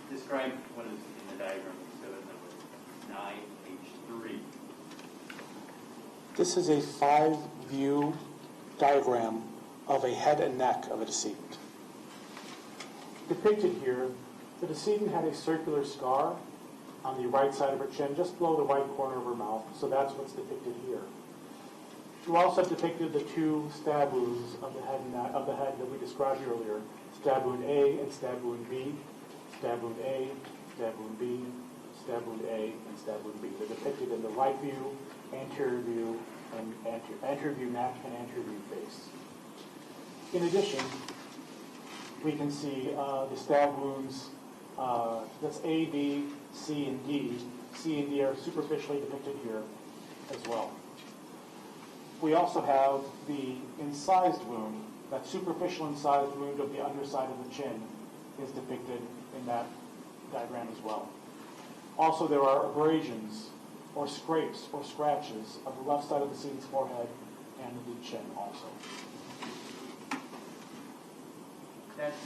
Speaker 6: describe what is in the diagram, exhibit number 9, page 3.
Speaker 7: This is a 5-view diagram of a head and neck of a decedent. Depicted here, the decedent had a circular scar on the right side of her chin, just below the right corner of her mouth, so that's what's depicted here. You also depicted the 2 stab wounds of the head that we described earlier, stab wound A and stab wound B, stab wound A, stab wound B, stab wound A, and stab wound B. They're depicted in the right view, anterior view, and anterior view neck and anterior view face. In addition, we can see the stab wounds, that's A, B, C, and D. C and D are superficially depicted here as well. We also have the incised wound. That superficial incised wound of the underside of the chin is depicted in that diagram as well. Also, there are abrasions or scrapes or scratches of the left side of the decedent's forehead and the chin also.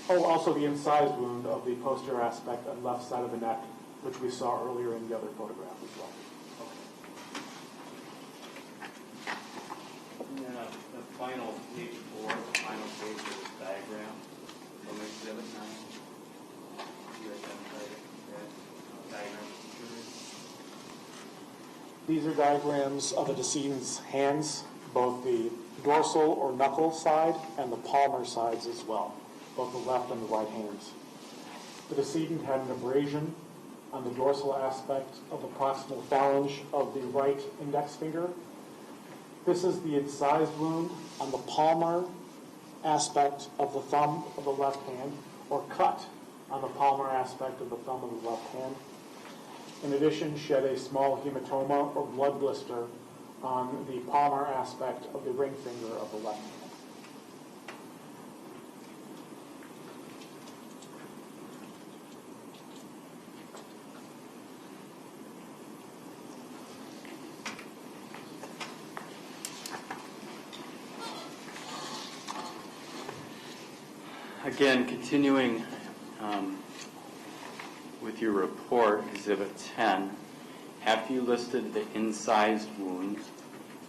Speaker 7: Also the incised wound of the posterior aspect on the left side of the neck, which we saw earlier in the other photograph as well.
Speaker 6: And then the final page 4, the final page of this diagram from exhibit 9. You identified it as diagram.
Speaker 7: These are diagrams of a decedent's hands, both the dorsal or knuckle side and the palmar sides as well, both the left and the right hands. The decedent had an abrasion on the dorsal aspect of the proximal phalange of the right index finger. This is the incised wound on the palmar aspect of the thumb of the left hand, or cut on the palmar aspect of the thumb of the left hand. In addition, she had a small hematoma or blood blister on the palmar aspect of the ring finger of the left hand.
Speaker 4: Again, continuing with your report, Exhibit 10, after you listed the incised wounds,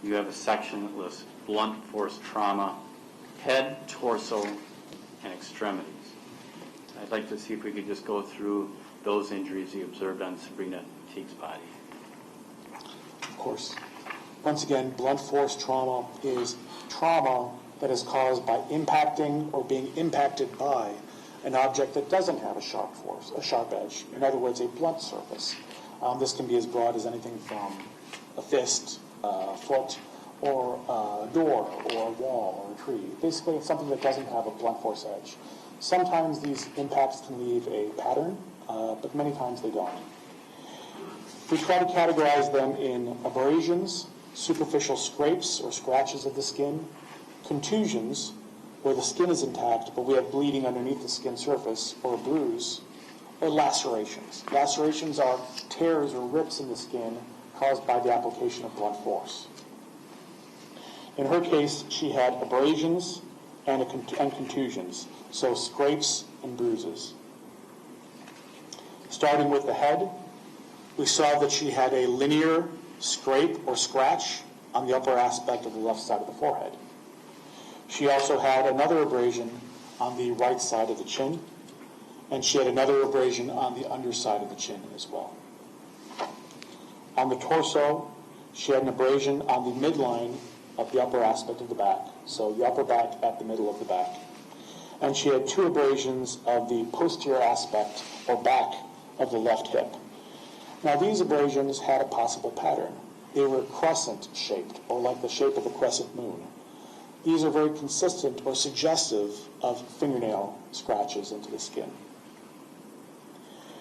Speaker 4: you have a section that lists blunt force trauma, head, torso, and extremities. I'd like to see if we could just go through those injuries you observed on Sabrina Teague's body.
Speaker 7: Of course. Once again, blunt force trauma is trauma that is caused by impacting or being impacted by an object that doesn't have a sharp edge. In other words, a blunt surface. This can be as broad as anything from a fist, a foot, or a door, or a wall, or a tree. Basically, it's something that doesn't have a blunt force edge. Sometimes these impacts can leave a pattern, but many times they don't. We try to categorize them in abrasions, superficial scrapes or scratches of the skin, contusions, where the skin is intact, but we have bleeding underneath the skin surface, or a bruise, or lacerations. Lacerations are tears or rips in the skin caused by the application of blunt force. In her case, she had abrasions and contusions, so scrapes and bruises. Starting with the head, we saw that she had a linear scrape or scratch on the upper aspect of the left side of the forehead. She also had another abrasion on the right side of the chin, and she had another abrasion on the underside of the chin as well. On the torso, she had an abrasion on the midline of the upper aspect of the back, so the upper back at the middle of the back. And she had 2 abrasions of the posterior aspect or back of the left hip. Now these abrasions had a possible pattern. They were crescent-shaped, or like the shape of a crescent moon. These are very consistent or suggestive of fingernail scratches into the skin.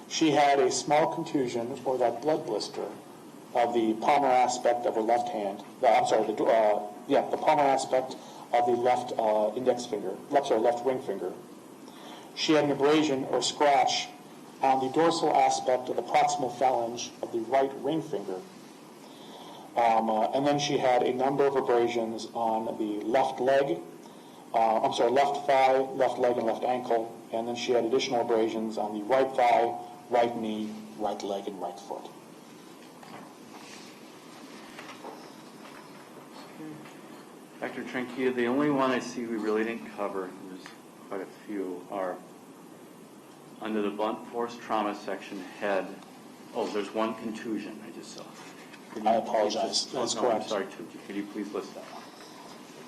Speaker 7: She had a small contusion, or that blood blister, of the palmar aspect of her left hand. The palmar aspect of the left left ring finger. She had an abrasion or scratch on the dorsal aspect of the proximal phalange of the right ring finger. And then she had a number of abrasions on the left leg, left thigh, left leg, and left ankle. And then she had additional abrasions on the right thigh, right knee, right leg, and right foot.
Speaker 4: Dr. Tranchida, the only one I see we really didn't cover, there's quite a few, are under the blunt force trauma section head. Oh, there's one contusion I just saw.
Speaker 7: I apologize. That's correct.
Speaker 4: I'm sorry, could you please list that one?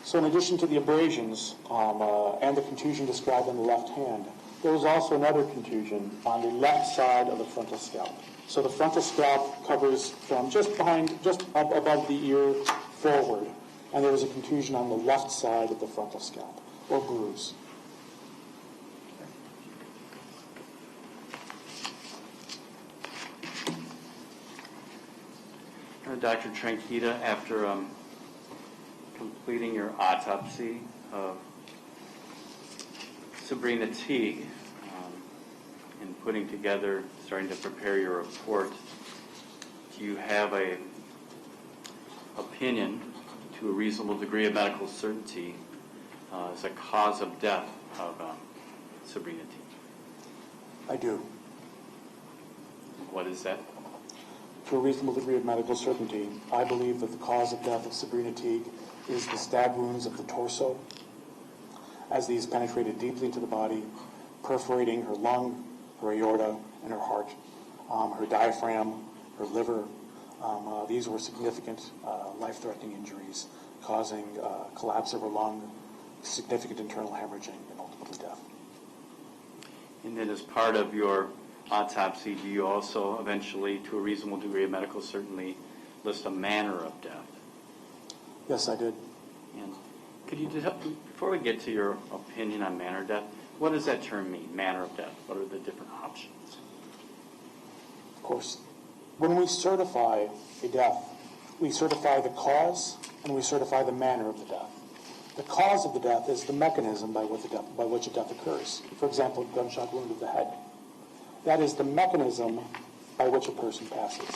Speaker 7: So in addition to the abrasions and the contusion described on the left hand, there was also another contusion on the left side of the frontal scalp. So the frontal scalp covers from just above the ear forward, and there was a contusion on the left side of the frontal scalp, or bruise.
Speaker 4: Dr. Tranchida, after completing your autopsy of Sabrina Teague and starting to prepare your report, do you have a opinion to a reasonable degree of medical certainty as a cause of death of Sabrina Teague?
Speaker 7: I do.
Speaker 4: What is that?
Speaker 7: To a reasonable degree of medical certainty, I believe that the cause of death of Sabrina Teague is the stab wounds of the torso, as these penetrated deeply into the body, perforating her lung, her aorta, and her heart, her diaphragm, her liver. These were significant life-threatening injuries, causing collapse of her lung, significant internal hemorrhaging, and ultimately death.
Speaker 4: And then as part of your autopsy, do you also eventually, to a reasonable degree of medical certainty, list a manner of death?
Speaker 7: Yes, I did.
Speaker 4: And could you, before we get to your opinion on manner of death, what does that term mean, manner of death? What are the different options?
Speaker 7: Of course, when we certify a death, we certify the cause and we certify the manner of the death. The cause of the death is the mechanism by which a death occurs. For example, a gunshot wound of the head. That is the mechanism by which a person passes.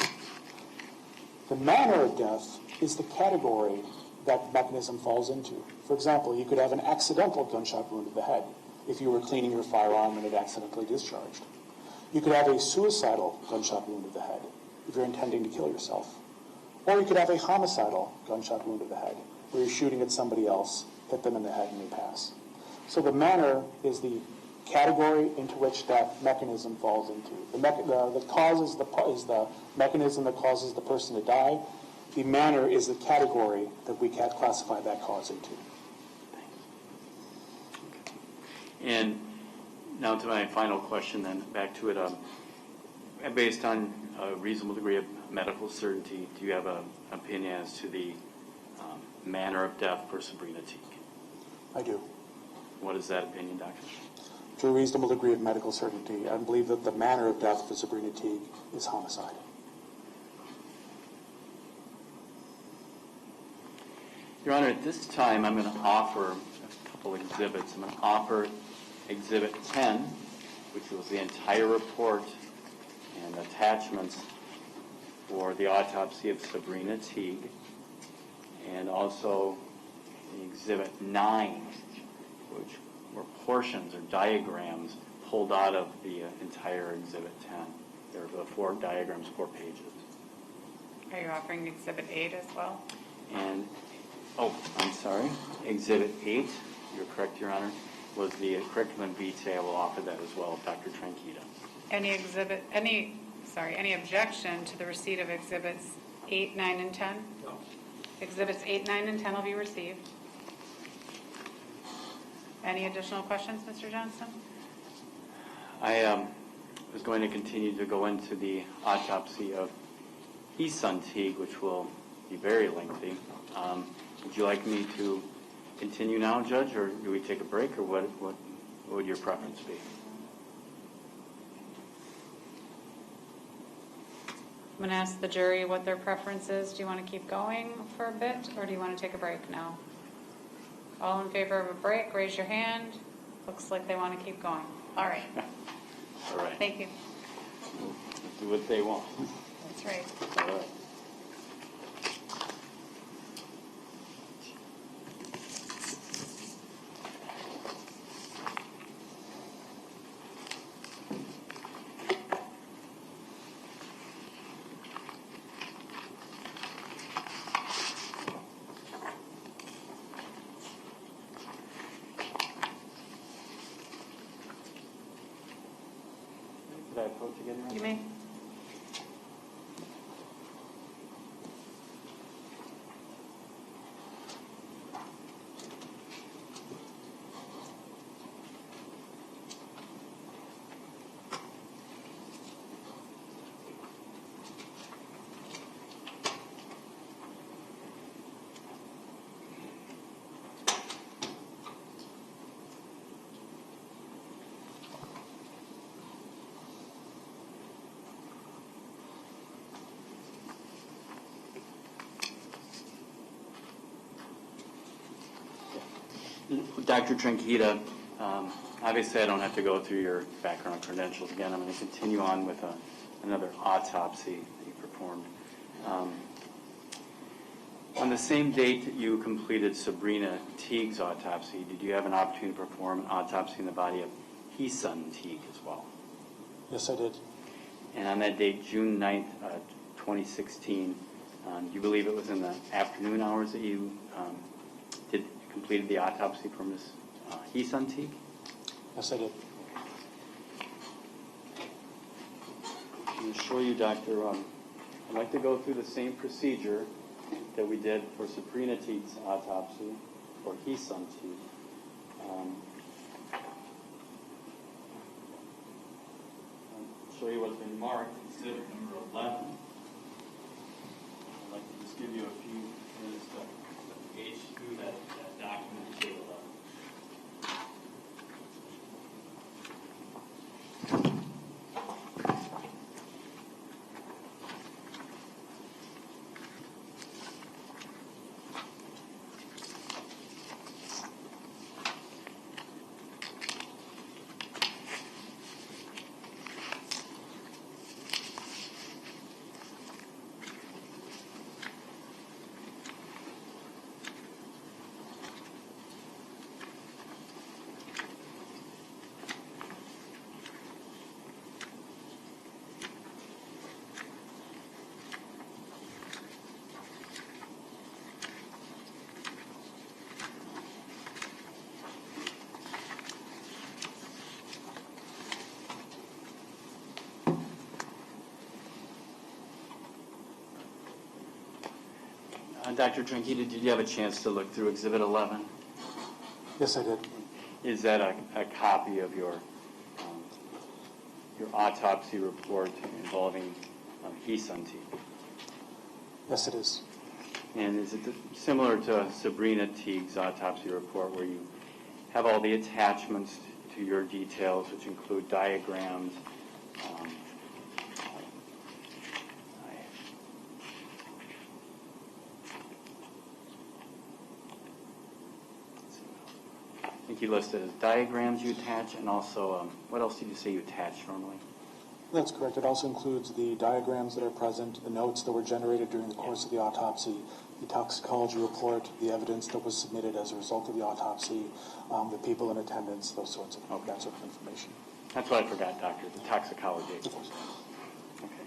Speaker 7: The manner of death is the category that mechanism falls into. For example, you could have an accidental gunshot wound of the head if you were cleaning your firearm and it accidentally discharged. You could have a suicidal gunshot wound of the head if you're intending to kill yourself. Or you could have a homicidal gunshot wound of the head where you're shooting at somebody else, hit them in the head, and they pass. So the manner is the category into which that mechanism falls into. The cause is the mechanism that causes the person to die. The manner is the category that we can classify that cause into.
Speaker 4: Okay. And now to my final question, then back to it. Based on a reasonable degree of medical certainty, do you have an opinion as to the manner of death for Sabrina Teague?
Speaker 7: I do.
Speaker 4: What is that opinion, Doctor?
Speaker 7: To a reasonable degree of medical certainty, I believe that the manner of death for Sabrina Teague is homicide.
Speaker 4: Your Honor, at this time I'm going to offer a couple exhibits. I'm going to offer Exhibit 10, which was the entire report and attachments for the autopsy of Sabrina Teague, and also Exhibit 9, which were portions or diagrams pulled out of the entire Exhibit 10. There are 4 diagrams, 4 pages.
Speaker 2: Are you offering Exhibit 8 as well?
Speaker 4: And, I'm sorry, Exhibit 8, you're correct, Your Honor, was the curriculum vitae. I will offer that as well, Dr. Tranchida.
Speaker 2: Any objection to the receipt of Exhibits 8, 9, and 10?
Speaker 6: No.
Speaker 2: Exhibits 8, 9, and 10 will be received. Any additional questions, Mr. Johnson?
Speaker 4: I was going to continue to go into the autopsy of Heesun Teague, which will be very lengthy. Would you like me to continue now, Judge, or do we take a break, or what would your preference be?
Speaker 2: going to ask the jury what their preference is. Do you want to keep going for a bit, or do you want to take a break now? All in favor of a break, raise your hand. Looks like they want to keep going. All right.
Speaker 4: All right.
Speaker 2: Thank you.
Speaker 4: Do what they want.
Speaker 2: That's right.
Speaker 4: All right. Could I approach again?
Speaker 2: You may.
Speaker 4: Dr. Tranchida, obviously I don't have to go through your background credentials again. I'm going to continue on with another autopsy that you performed. On the same date that you completed Sabrina Teague's autopsy, did you have an opportunity to perform an autopsy in the body of Heesun Teague as well?
Speaker 7: Yes, I did.
Speaker 4: And on that date, June 9th, 2016, do you believe it was in the afternoon hours that you completed the autopsy for Ms. Heesun Teague?
Speaker 7: Yes, I did.
Speaker 4: I'm going to show you, Doctor. I'd like to go through the same procedure that we did for Sabrina Teague's autopsy for Heesun Teague. I'll show you what's been marked, exhibit number 11. I'd like to just give you a few minutes to gauge through that document to take a look. Dr. Tranchida, did you have a chance to look through Exhibit 11?
Speaker 7: Yes, I did.
Speaker 4: Is that a copy of your autopsy report involving Heesun Teague?
Speaker 7: Yes, it is.
Speaker 4: And is it similar to Sabrina Teague's autopsy report where you have all the attachments to your details, which include diagrams, I think you listed as diagrams you attach, and also, what else did you say you attach normally?
Speaker 7: That's correct. It also includes the diagrams that are present, the notes that were generated during the course of the autopsy, the toxicology report, the evidence that was submitted as a result of the autopsy, the people in attendance, that sort of information.
Speaker 4: That's what I forgot, Doctor, the toxicology.
Speaker 7: Of course.
Speaker 4: Okay.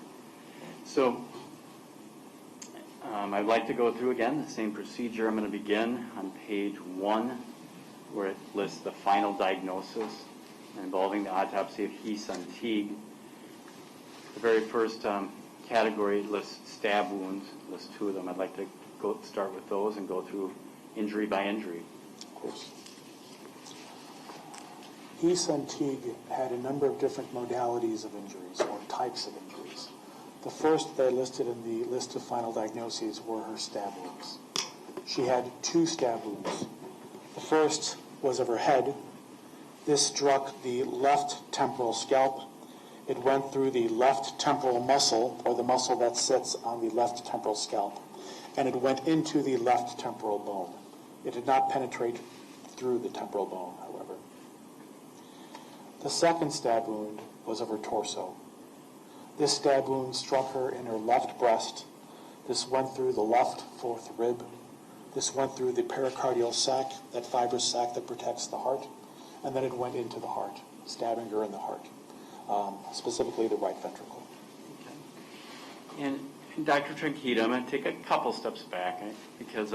Speaker 4: So I'd like to go through again the same procedure. I'm going to begin on page 1, where it lists the final diagnosis involving the autopsy of Heesun Teague. The very first category lists stab wounds, lists 2 of them. I'd like to start with those and go through injury by injury.
Speaker 7: Of course. Heesun Teague had a number of different modalities of injuries or types of injuries. The first that I listed in the list of final diagnoses were her stab wounds. She had 2 stab wounds. The first was of her head. This struck the left temporal scalp It went through the left temporal muscle, or the muscle that sits on the left temporal scalp, and it went into the left temporal bone. It did not penetrate through the temporal bone, however. The second stab wound was of her torso. This stab wound struck her in her left breast. This went through the left fourth rib. This went through the pericardial sac, that fibrous sac that protects the heart, and then it went into the heart, stabbing her in the heart, specifically the right ventricle.
Speaker 4: Okay. And Dr. Tranchida, I'm going to take a couple steps back because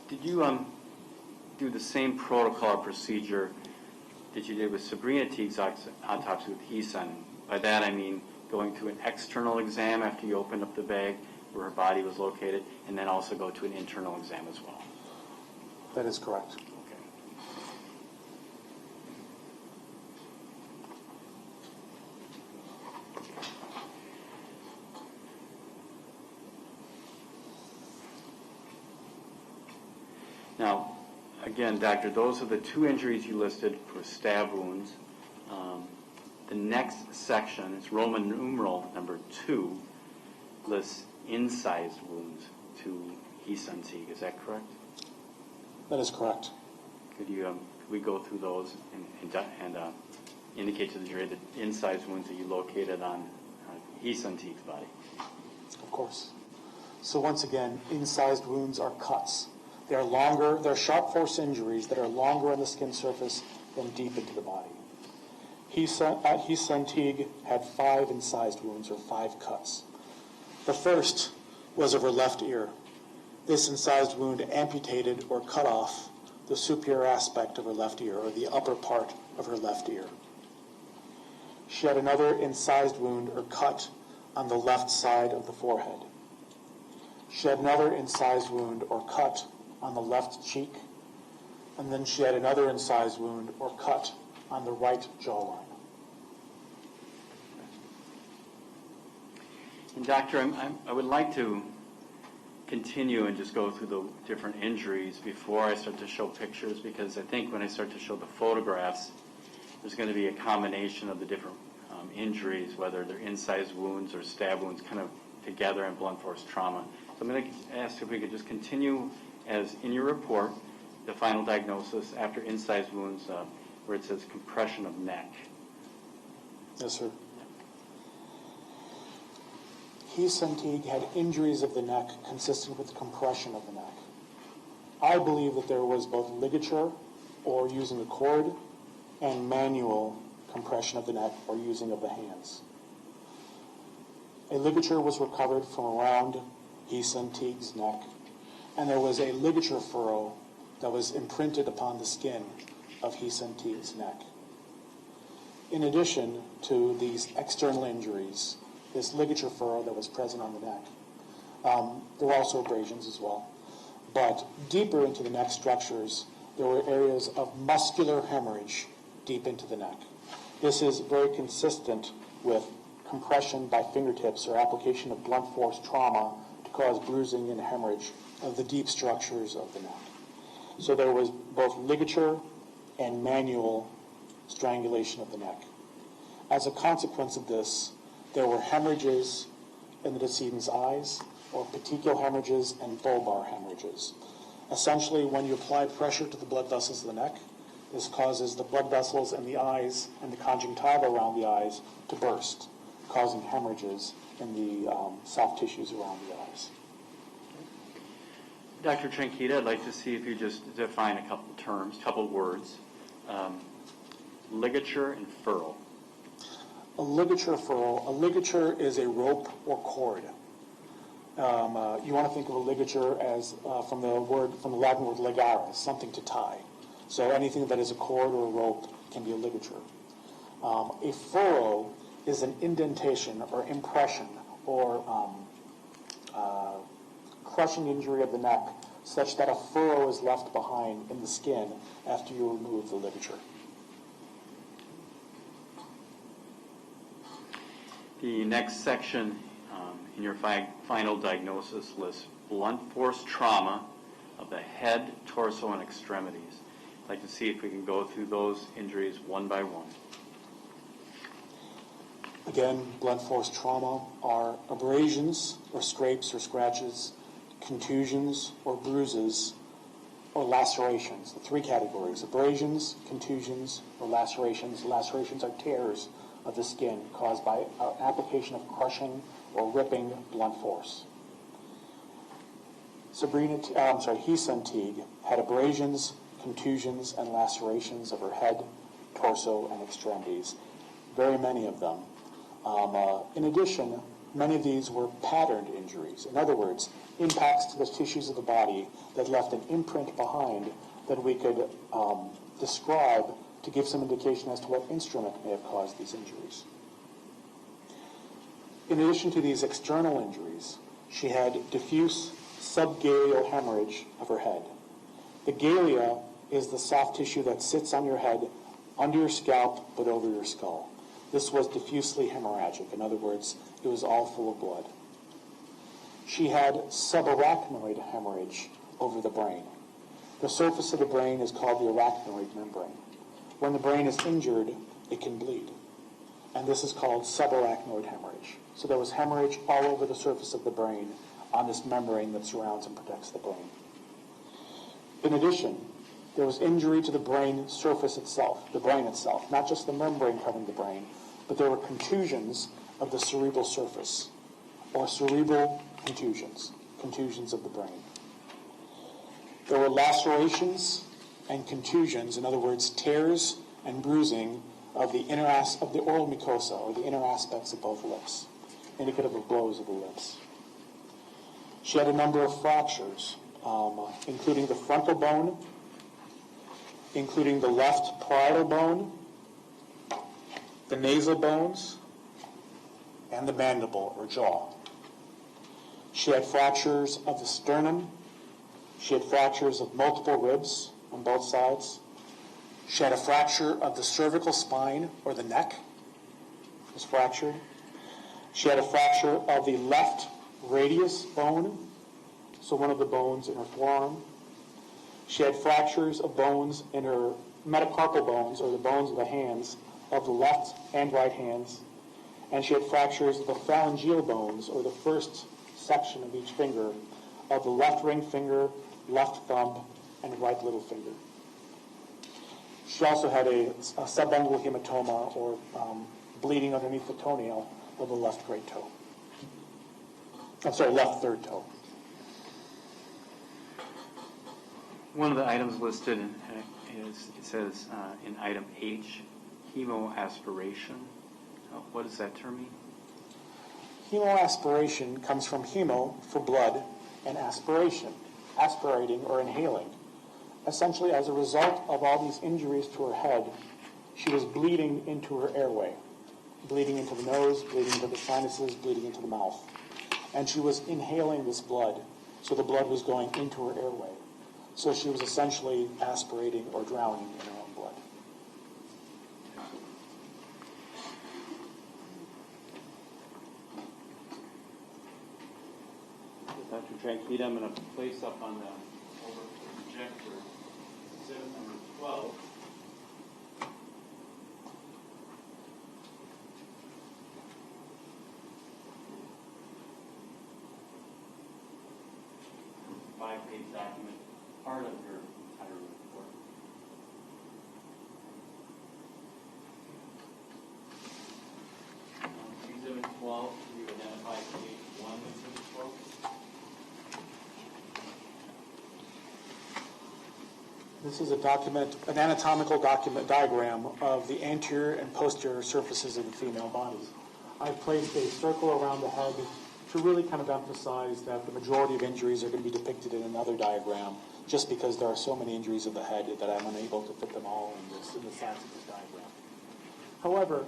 Speaker 4: did you do the same protocol or procedure that you did with Sabrina Teague's autopsy with Heesun? By that I mean going to an external exam after you opened up the bag where her body was located, and then also go to an internal exam as well.
Speaker 7: That is correct.
Speaker 4: Okay. Now, again, doctor, those are the two injuries you listed for stab wounds. The next section, it's Roman numeral number 2, lists incised wounds to Heesun Teague. Is that correct?
Speaker 7: That is correct.
Speaker 4: Could we go through those and indicate to the jury the incised wounds that you located on Heesun Teague's body?
Speaker 7: Of course. So once again, incised wounds are cuts. They're longer, they're sharp force injuries that are longer on the skin surface than deep into the body. Heesun Teague had 5 incised wounds, or 5 cuts. The first was of her left ear. This incised wound amputated or cut off the superior aspect of her left ear, or the upper part of her left ear. She had another incised wound or cut on the left side of the forehead. She had another incised wound or cut on the left cheek, and then she had another incised wound or cut on the right jawline.
Speaker 4: And doctor, I would like to continue and just go through the different injuries before I start to show pictures, because I think when I start to show the photographs, there's going to be a combination of the different injuries, whether they're incised wounds or stab wounds, kind of together in blunt force trauma. So I'm going to ask if we could just continue as in your report, the final diagnosis after incised wounds, where it says compression of neck.
Speaker 7: Yes, sir. Heesun Teague had injuries of the neck consistent with compression of the neck. I believe that there was both ligature, or using a cord, and manual compression of the neck, or using of the hands. A ligature was recovered from around Heesun Teague's neck, and there was a ligature furrow that was imprinted upon the skin of Heesun Teague's neck. In addition to these external injuries, this ligature furrow that was present on the neck, there were also abrasions as well. But deeper into the neck structures, there were areas of muscular hemorrhage deep into the neck. This is very consistent with compression by fingertips or application of blunt force trauma to cause bruising and hemorrhage of the deep structures of the neck. So there was both ligature and manual strangulation of the neck. As a consequence of this, there were hemorrhages in the decedent's eyes, or petechial hemorrhages and bulbar hemorrhages. Essentially, when you apply pressure to the blood vessels of the neck, this causes the blood vessels in the eyes and the conjunctiva around the eyes to burst, causing hemorrhages in the soft tissues around the eyes.
Speaker 4: Dr. Tranchida, I'd like to see if you just define a couple terms, couple words. Ligature and furrow.
Speaker 7: A ligature furrow. A ligature is a rope or cord. You want to think of a ligature as from the Latin word ligare, something to tie. So anything that is a cord or a rope can be a ligature. A furrow is an indentation or impression or crushing injury of the neck such that a furrow is left behind in the skin after you remove the ligature.
Speaker 4: The next section in your final diagnosis lists blunt force trauma of the head, torso, and extremities. I'd like to see if we can go through those injuries one by one.
Speaker 7: again, blunt force trauma, are abrasions or scrapes or scratches, contusions or bruises, or lacerations. The three categories: abrasions, contusions, or lacerations. Lacerations are tears of the skin caused by application of crushing or ripping blunt force. Heesun Teague had abrasions, contusions, and lacerations of her head, torso, and extremities. Very many of them. In addition, many of these were patterned injuries. In other words, impacts to the tissues of the body that left an imprint behind that we could describe to give some indication as to what instrument may have caused these injuries. In addition to these external injuries, she had diffuse subgaleal hemorrhage of her head. The galea is the soft tissue that sits on your head, under your scalp, but over your skull. This was diffusely hemorrhagic. In other words, it was all full of blood. She had subarachnoid hemorrhage over the brain. The surface of the brain is called the arachnoid membrane. When the brain is injured, it can bleed. And this is called subarachnoid hemorrhage. So there was hemorrhage all over the surface of the brain on this membrane that surrounds and protects the brain. In addition, there was injury to the brain surface itself, the brain itself, not just the membrane covering the brain, but there were contusions of the cerebral surface, or cerebral contusions, contusions of the brain. There were lacerations and contusions, in other words, tears and bruising of the oral mucosa, or the inner aspects of both lips, indicative of blows of the lips. She had a number of fractures, including the frontal bone, including the left parietal bone, the nasal bones, and the mandible, or jaw. She had fractures of the sternum. She had fractures of multiple ribs on both sides. She had a fracture of the cervical spine, or the neck was fractured. She had a fracture of the left radius bone, so one of the bones in her forearm. She had fractures of bones in her metacarpal bones, or the bones of the hands, of the left and right hands. And she had fractures of the phalangeal bones, or the first section of each finger, of the left ring finger, left thumb, and right little finger. She also had a subungual hematoma, or bleeding underneath the toenail of the left great toe. Left third toe.
Speaker 4: One of the items listed is, it says in item H, hemoaspiration. What does that term mean?
Speaker 7: Hemoaspiration comes from hemo, for blood, and aspiration, aspirating or inhaling. Essentially, as a result of all these injuries to her head, she was bleeding into her airway, bleeding into the nose, bleeding into the sinuses, bleeding into the mouth. And she was inhaling this blood, so the blood was going into her airway. So she was essentially aspirating or drowning in her own blood.
Speaker 4: Dr. Tranchida, I'm going to place up on the projector exhibit number 12. Five-page document, part of your entire report. Exhibit 12, you identify page 1 of exhibit 12.
Speaker 7: This is an anatomical diagram of the anterior and posterior surfaces of the female body. I've placed a circle around the head to really kind of emphasize that the majority of injuries are going to be depicted in another diagram, just because there are so many injuries of the head that I'm unable to fit them all in the size of this diagram. However,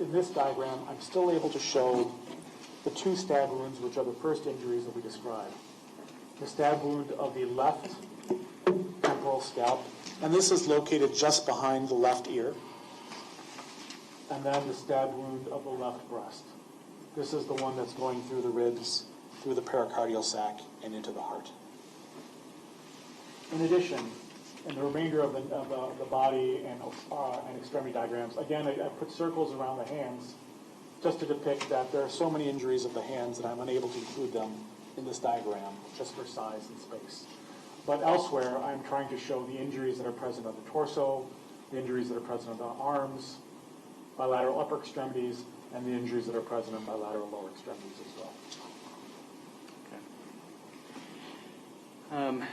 Speaker 7: in this diagram, I'm still able to show the two stab wounds, which are the first injuries that we described. The stab wound of the left temporal scalp, and this is located just behind the left ear, and then the stab wound of the left breast. This is the one that's going through the ribs, through the pericardial sac, and into the heart. In addition, in the remainder of the body and extremity diagrams, again, I put circles around the hands just to depict that there are so many injuries of the hands that I'm unable to include them in this diagram, just for size and space. But elsewhere, I'm trying to show the injuries that are present on the torso, the injuries that are present on the arms, bilateral upper extremities, and the injuries that are present on bilateral lower extremities as well.
Speaker 4: Okay.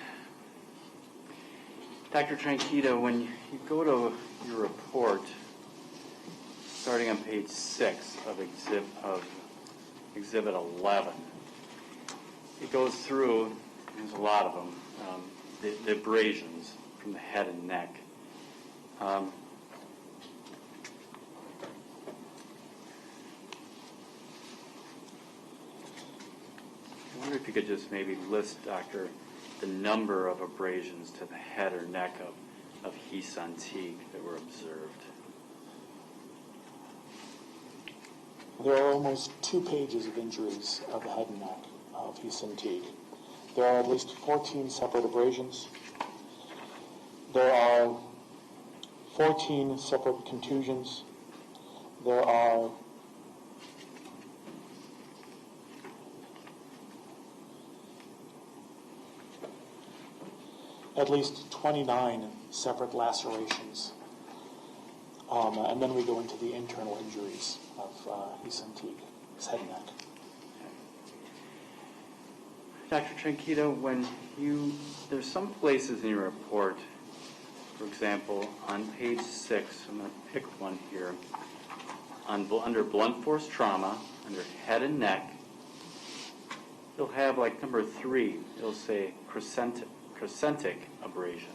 Speaker 4: Dr. Tranchida, when you go to your report, starting on page 6 of Exhibit 11, it goes through, there's a lot of them, the abrasions from the head and neck. I wonder if you could just maybe list, Doctor, the number of abrasions to the head or neck of Heesun Teague that were observed.
Speaker 7: There are almost 2 pages of injuries of the head and neck of Heesun Teague. There are at least 14 separate abrasions. There are 14 separate contusions. There are at least 29 separate lacerations. And then we go into the internal injuries of Heesun Teague, his head and neck.
Speaker 4: Dr. Tranchida, there's some places in your report, for example, on page 6, I'm going to pick one here, under blunt force trauma, under head and neck, you'll have like number 3, it'll say crescentic abrasion.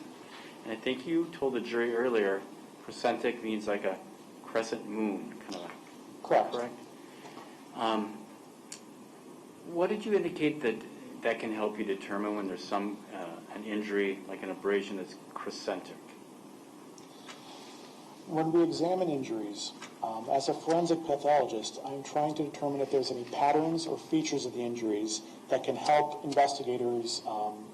Speaker 4: And I think you told the jury earlier, crescentic means like a crescent moon, kind of.
Speaker 7: Correct.
Speaker 4: What did you indicate that can help you determine when there's an injury, like an abrasion that's crescentic?
Speaker 7: When we examine injuries, as a forensic pathologist, I'm trying to determine if there's any patterns or features of the injuries that can help investigators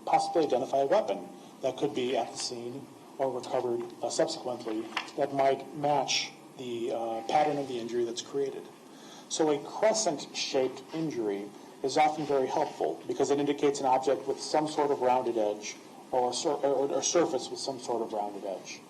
Speaker 7: possibly identify a weapon that could be at the scene or recovered subsequently that might match the pattern of the injury that's created. So a crescent-shaped injury is often very helpful because it indicates an object with some sort of rounded edge or surface with some sort of rounded edge.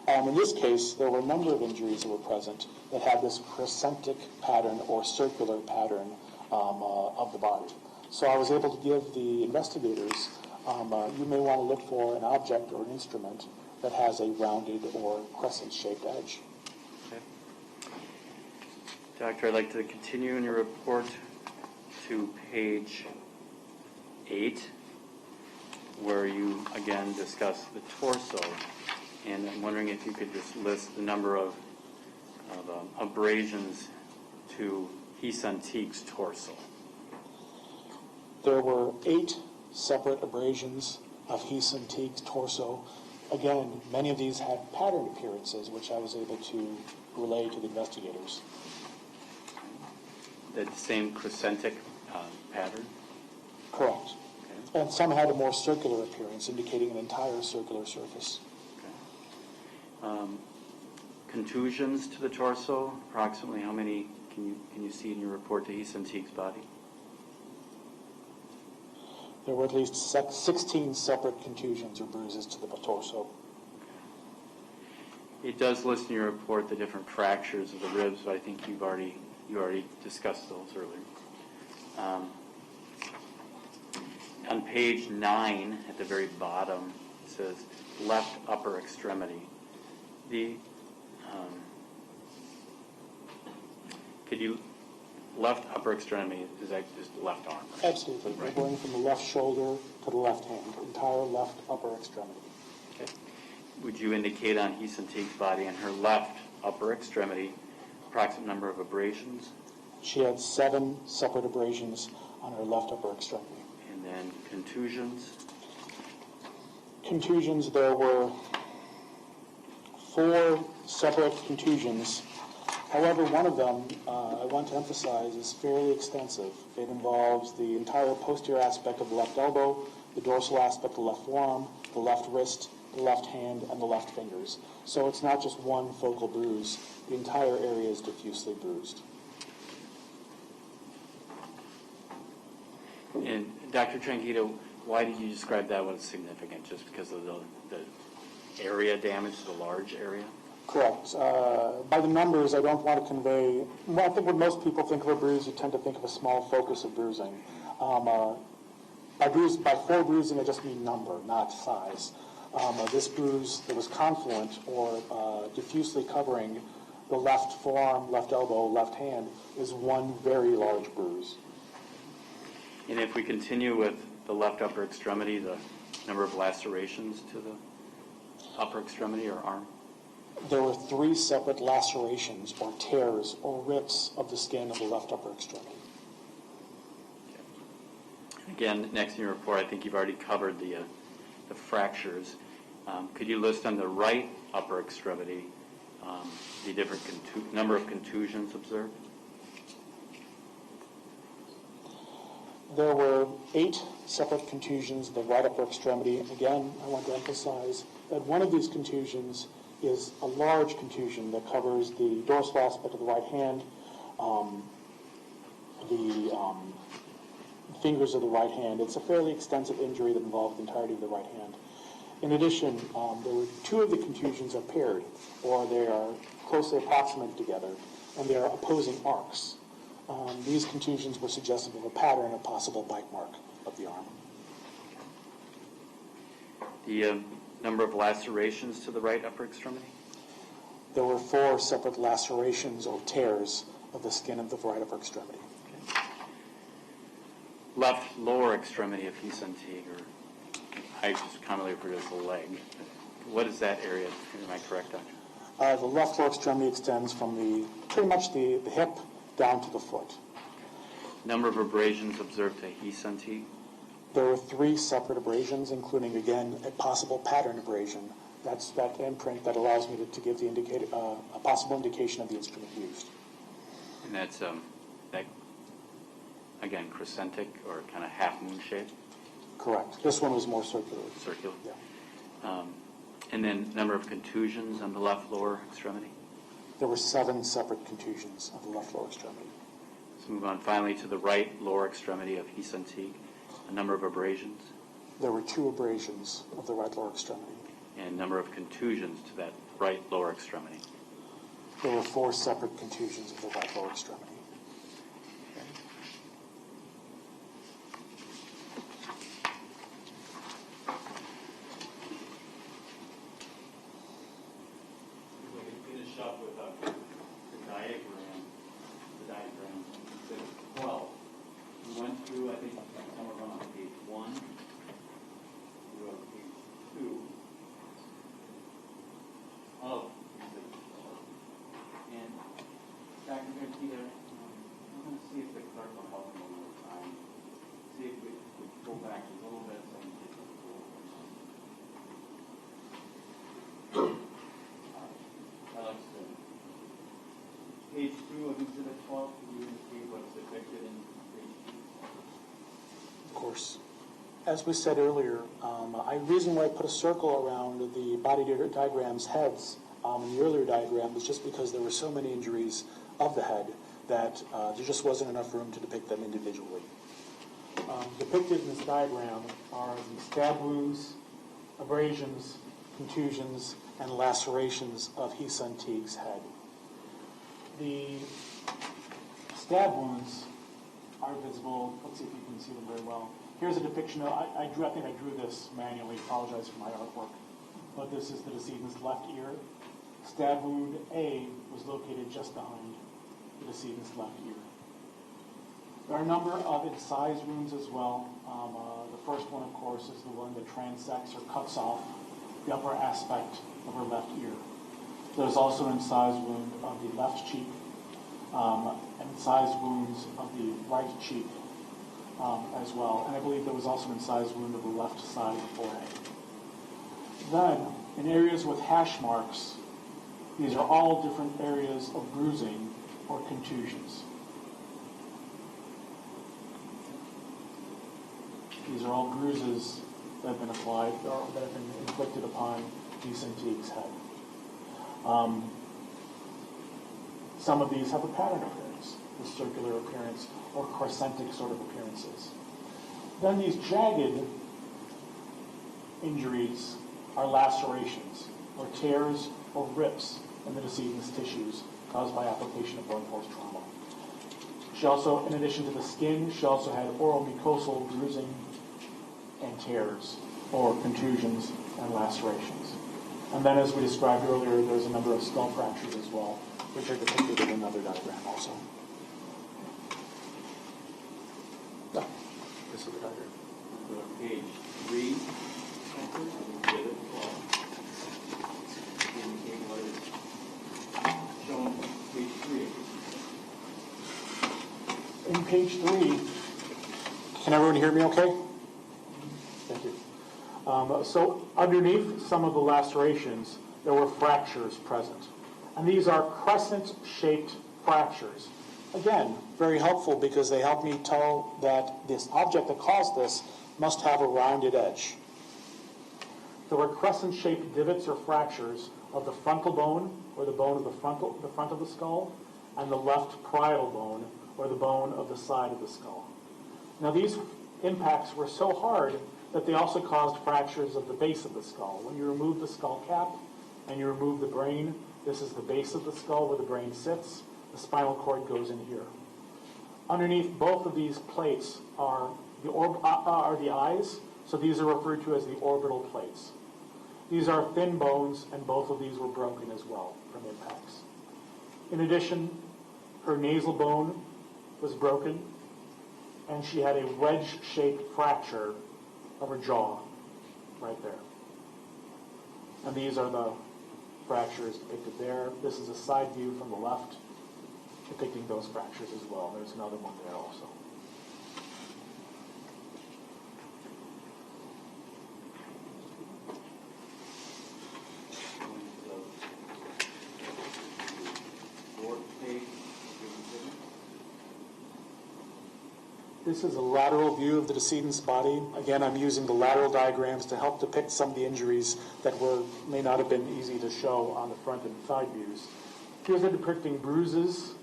Speaker 7: In this case, there were a number of injuries that were present that had this crescentic pattern or circular pattern of the body. So I was able to give the investigators, you may want to look for an object or an instrument that has a rounded or crescent-shaped edge.
Speaker 4: Okay. Doctor, I'd like to continue in your report to page 8, where you again discuss the torso. And I'm wondering if you could just list the number of abrasions to Heesun Teague's torso.
Speaker 7: There were 8 separate abrasions of Heesun Teague's torso. Again, many of these had pattern appearances, which I was able to relay to the investigators.
Speaker 4: The same crescentic pattern?
Speaker 7: Correct.
Speaker 4: Okay.
Speaker 7: And some had a more circular appearance, indicating an entire circular surface.
Speaker 4: Contusions to the torso, approximately how many can you see in your report to Heesun Teague's body?
Speaker 7: There were at least 16 separate contusions or bruises to the torso.
Speaker 4: It does list in your report the different fractures of the ribs, but I think you already discussed those earlier. On page 9, at the very bottom, it says left upper extremity. Left upper extremity, is that just left arm? Right?
Speaker 7: Absolutely. We're going from the left shoulder to the left hand, entire left upper extremity.
Speaker 4: Okay. Would you indicate on Heesun Teague's body and her left upper extremity approximate number of abrasions?
Speaker 7: She had 7 separate abrasions on her left upper extremity.
Speaker 4: And then contusions?
Speaker 7: Contusions, there were 4 separate contusions. However, one of them, I want to emphasize, is fairly extensive. It involves the entire posterior aspect of the left elbow, the dorsal aspect of the left forearm, the left wrist, the left hand, and the left fingers. So it's not just one focal bruise. The entire area is diffusely bruised.
Speaker 4: Dr. Tranchida, why did you describe that as significant? Just because of the area damage, the large area?
Speaker 7: Correct. By the numbers, I don't want to convey, well, I think when most people think of a bruise, you tend to think of a small focus of bruising. By full bruising, I just mean number, not size. This bruise that was confluent or diffusely covering the left forearm, left elbow, left hand is one very large bruise.
Speaker 4: And if we continue with the left upper extremity, the number of lacerations to the upper extremity or arm?
Speaker 7: There were 3 separate lacerations or tears or rips of the skin of the left upper extremity.
Speaker 4: Again, next in your report, I think you've already covered the fractures. Could you list on the right upper extremity the different number of contusions observed?
Speaker 7: There were 8 separate contusions of the right upper extremity. Again, I want to emphasize that one of these contusions is a large contusion that covers the dorsal aspect of the right hand, the fingers of the right hand. It's a fairly extensive injury that involved the entirety of the right hand. In addition, there were 2 of the contusions are paired, or they are closely approximated together, and they are opposing arcs. These contusions were suggestive of a pattern, a possible bite mark of the arm.
Speaker 4: The number of lacerations to the right upper extremity?
Speaker 7: There were 4 separate lacerations or tears of the skin of the right upper extremity.
Speaker 4: Left lower extremity of Heesun Teague, or I just commonly refer to as the leg. What is that area? Am I correct, Doctor?
Speaker 7: The left lower extremity extends from pretty much the hip down to the foot.
Speaker 4: Number of abrasions observed to Heesun Teague?
Speaker 7: There were 3 separate abrasions, including, again, a possible pattern abrasion. That's that imprint that allows me to give the a possible indication of the instrument used.
Speaker 4: And that's, that, again, crescentic or kind of half-moon shape?
Speaker 7: Correct. This one was more circular.
Speaker 4: Circular?
Speaker 7: Yeah.
Speaker 4: And then number of contusions on the left lower extremity?
Speaker 7: There were 7 separate contusions of the left lower extremity.
Speaker 4: Let's move on finally to the right lower extremity of Heesun Teague. A number of abrasions?
Speaker 7: There were 2 abrasions of the right lower extremity.
Speaker 4: And number of contusions to that right lower extremity?
Speaker 7: There were 4 separate contusions of the right lower extremity.
Speaker 4: Finish up with the diagram. Exhibit 12. We went through, I think, somewhere on page 1. We wrote page 2 of Exhibit 12. And Dr. Tranchida, I'm going to see if the clerk will help me one more time. See if we go back a little bit so I can get the full. That looks good. Page 2 of Exhibit 12, can you indicate what's depicted in page 2?
Speaker 7: Of course. As we said earlier, the reason why I put a circle around the body diagram's heads in the earlier diagram was just because there were so many injuries of the head that there just wasn't enough room to depict them individually. Depicted in this diagram are the stab wounds, abrasions, contusions, and lacerations of Heesun Teague's head. The stab wounds are visible. Let's see if you can see them very well. Here's a depiction. I think I drew this manually. Apologize for my artwork. But this is the decedent's left ear. Stab wound A was located just behind the decedent's left ear. There are a number of incised wounds as well. The first one, of course, is the one that transects or cuts off the upper aspect of her left ear. There's also an incised wound of the left cheek, and incised wounds of the right cheek as well. And I believe there was also an incised wound of the left side of the forehead. Then, in areas with hash marks, these are all different areas of bruising or contusions. These are all bruises that have been applied or that have been inflicted upon Heesun Teague's head. Some of these have a pattern appearance, the circular appearance or crescentic sort of appearances. Then these jagged injuries are lacerations, or tears or rips in the decedent's tissues caused by application of blunt force trauma. She also, in addition to the skin, she also had oral mucosal bruising and tears, or contusions and lacerations. And then, as we described earlier, there's a number of skull fractures as well, which are depicted in another diagram also. Yeah, this is the diagram.
Speaker 4: Go to page 3. Indicate what is shown on page 3.
Speaker 7: In page 3, can everyone hear me okay? Thank you. So underneath some of the lacerations, there were fractures present. And these are crescent-shaped fractures. Again, very helpful because they help me tell that this object that caused this must have a rounded edge. There were crescent-shaped divots or fractures of the frontal bone, or the bone of the front of the skull, and the left parietal bone, or the bone of the side of the skull. Now these impacts were so hard that they also caused fractures of the base of the skull. When you remove the skull cap and you remove the brain, this is the base of the skull where the brain sits. The spinal cord goes in here. Underneath both of these plates are the eyes, so these are referred to as the orbital plates. These are thin bones, and both of these were broken as well from impacts. In addition, her nasal bone was broken, and she had a wedge-shaped fracture of her jaw right there. And these are the fractures depicted there. This is a side view from the left depicting those fractures as well. There's another one there also. This is a lateral view of the decedent's body. Again, I'm using the lateral diagrams to help depict some of the injuries that may not have been easy to show on the front and side views. Here's a depicting bruises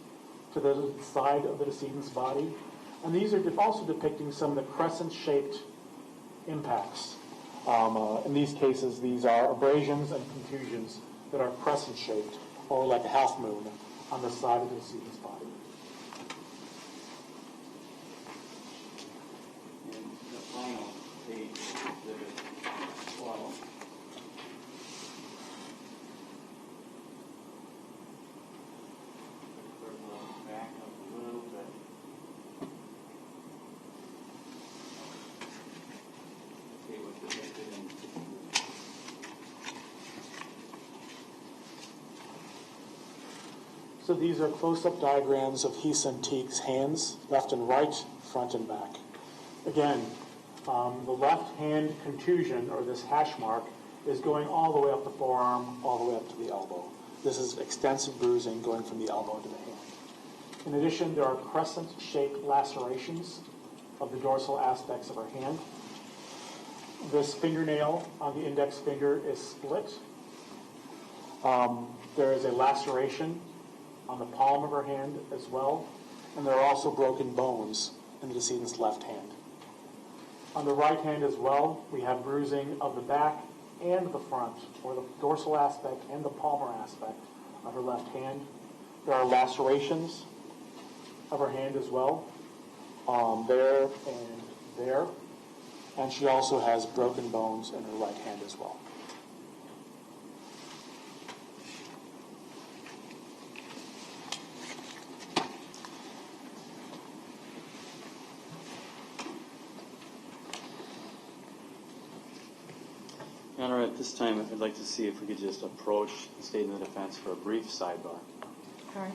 Speaker 7: to the side of the decedent's body. And these are also depicting some of the crescent-shaped impacts. In these cases, these are abrasions and contusions that are crescent-shaped, or like a half moon on the side of the decedent's body. So these are close-up diagrams of Heesun Teague's hands, left and right, front and back. Again, the left hand contusion, or this hash mark, is going all the way up the forearm, all the way up to the elbow. This is extensive bruising going from the elbow to the hand. In addition, there are crescent-shaped lacerations of the dorsal aspects of her hand. This fingernail on the index finger is split. There is a laceration on the palm of her hand as well, and there are also broken bones in the decedent's left hand. On the right hand as well, we have bruising of the back and the front, or the dorsal aspect and the palmar aspect of her left hand. There are lacerations of her hand as well, there and there, and she also has broken bones in her right hand as well.
Speaker 4: Your Honor, at this time, I'd like to see if we could just approach the statement of defense for a brief sidebar.
Speaker 2: All right.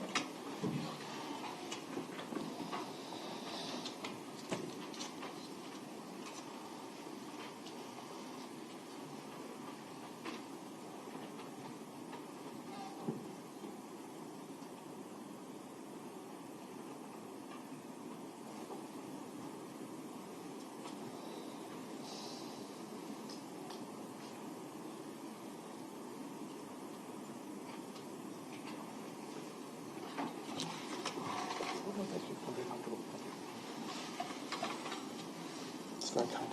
Speaker 7: Very kind.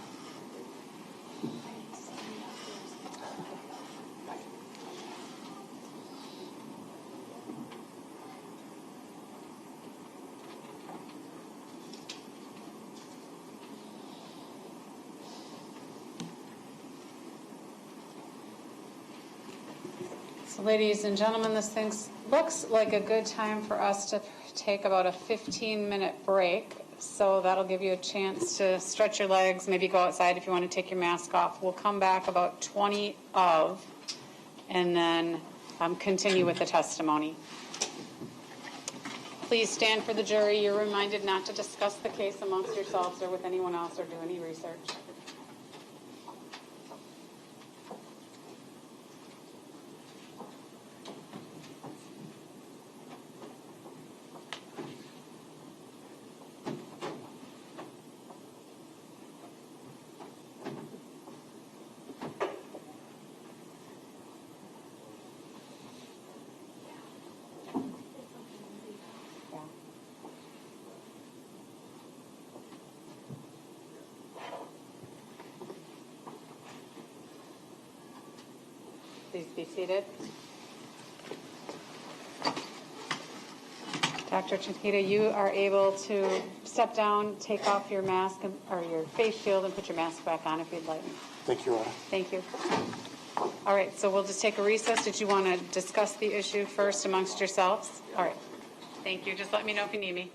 Speaker 2: So ladies and gentlemen, this thing looks like a good time for us to take about a 15-minute break. So that'll give you a chance to stretch your legs, maybe go outside if you want to take your mask off. We'll come back about 20 of, and then continue with the testimony. Please stand for the jury. You're reminded not to discuss the case amongst yourselves or with anyone else or do any research. Please be seated. Dr. Tranchida, you are able to step down, take off your mask or your face shield and put your mask back on if you'd like.
Speaker 7: Thank you, Your Honor.
Speaker 2: Thank you. All right, so we'll just take a recess. Did you want to discuss the issue first amongst yourselves? All right. Thank you. Just let me know if you need me.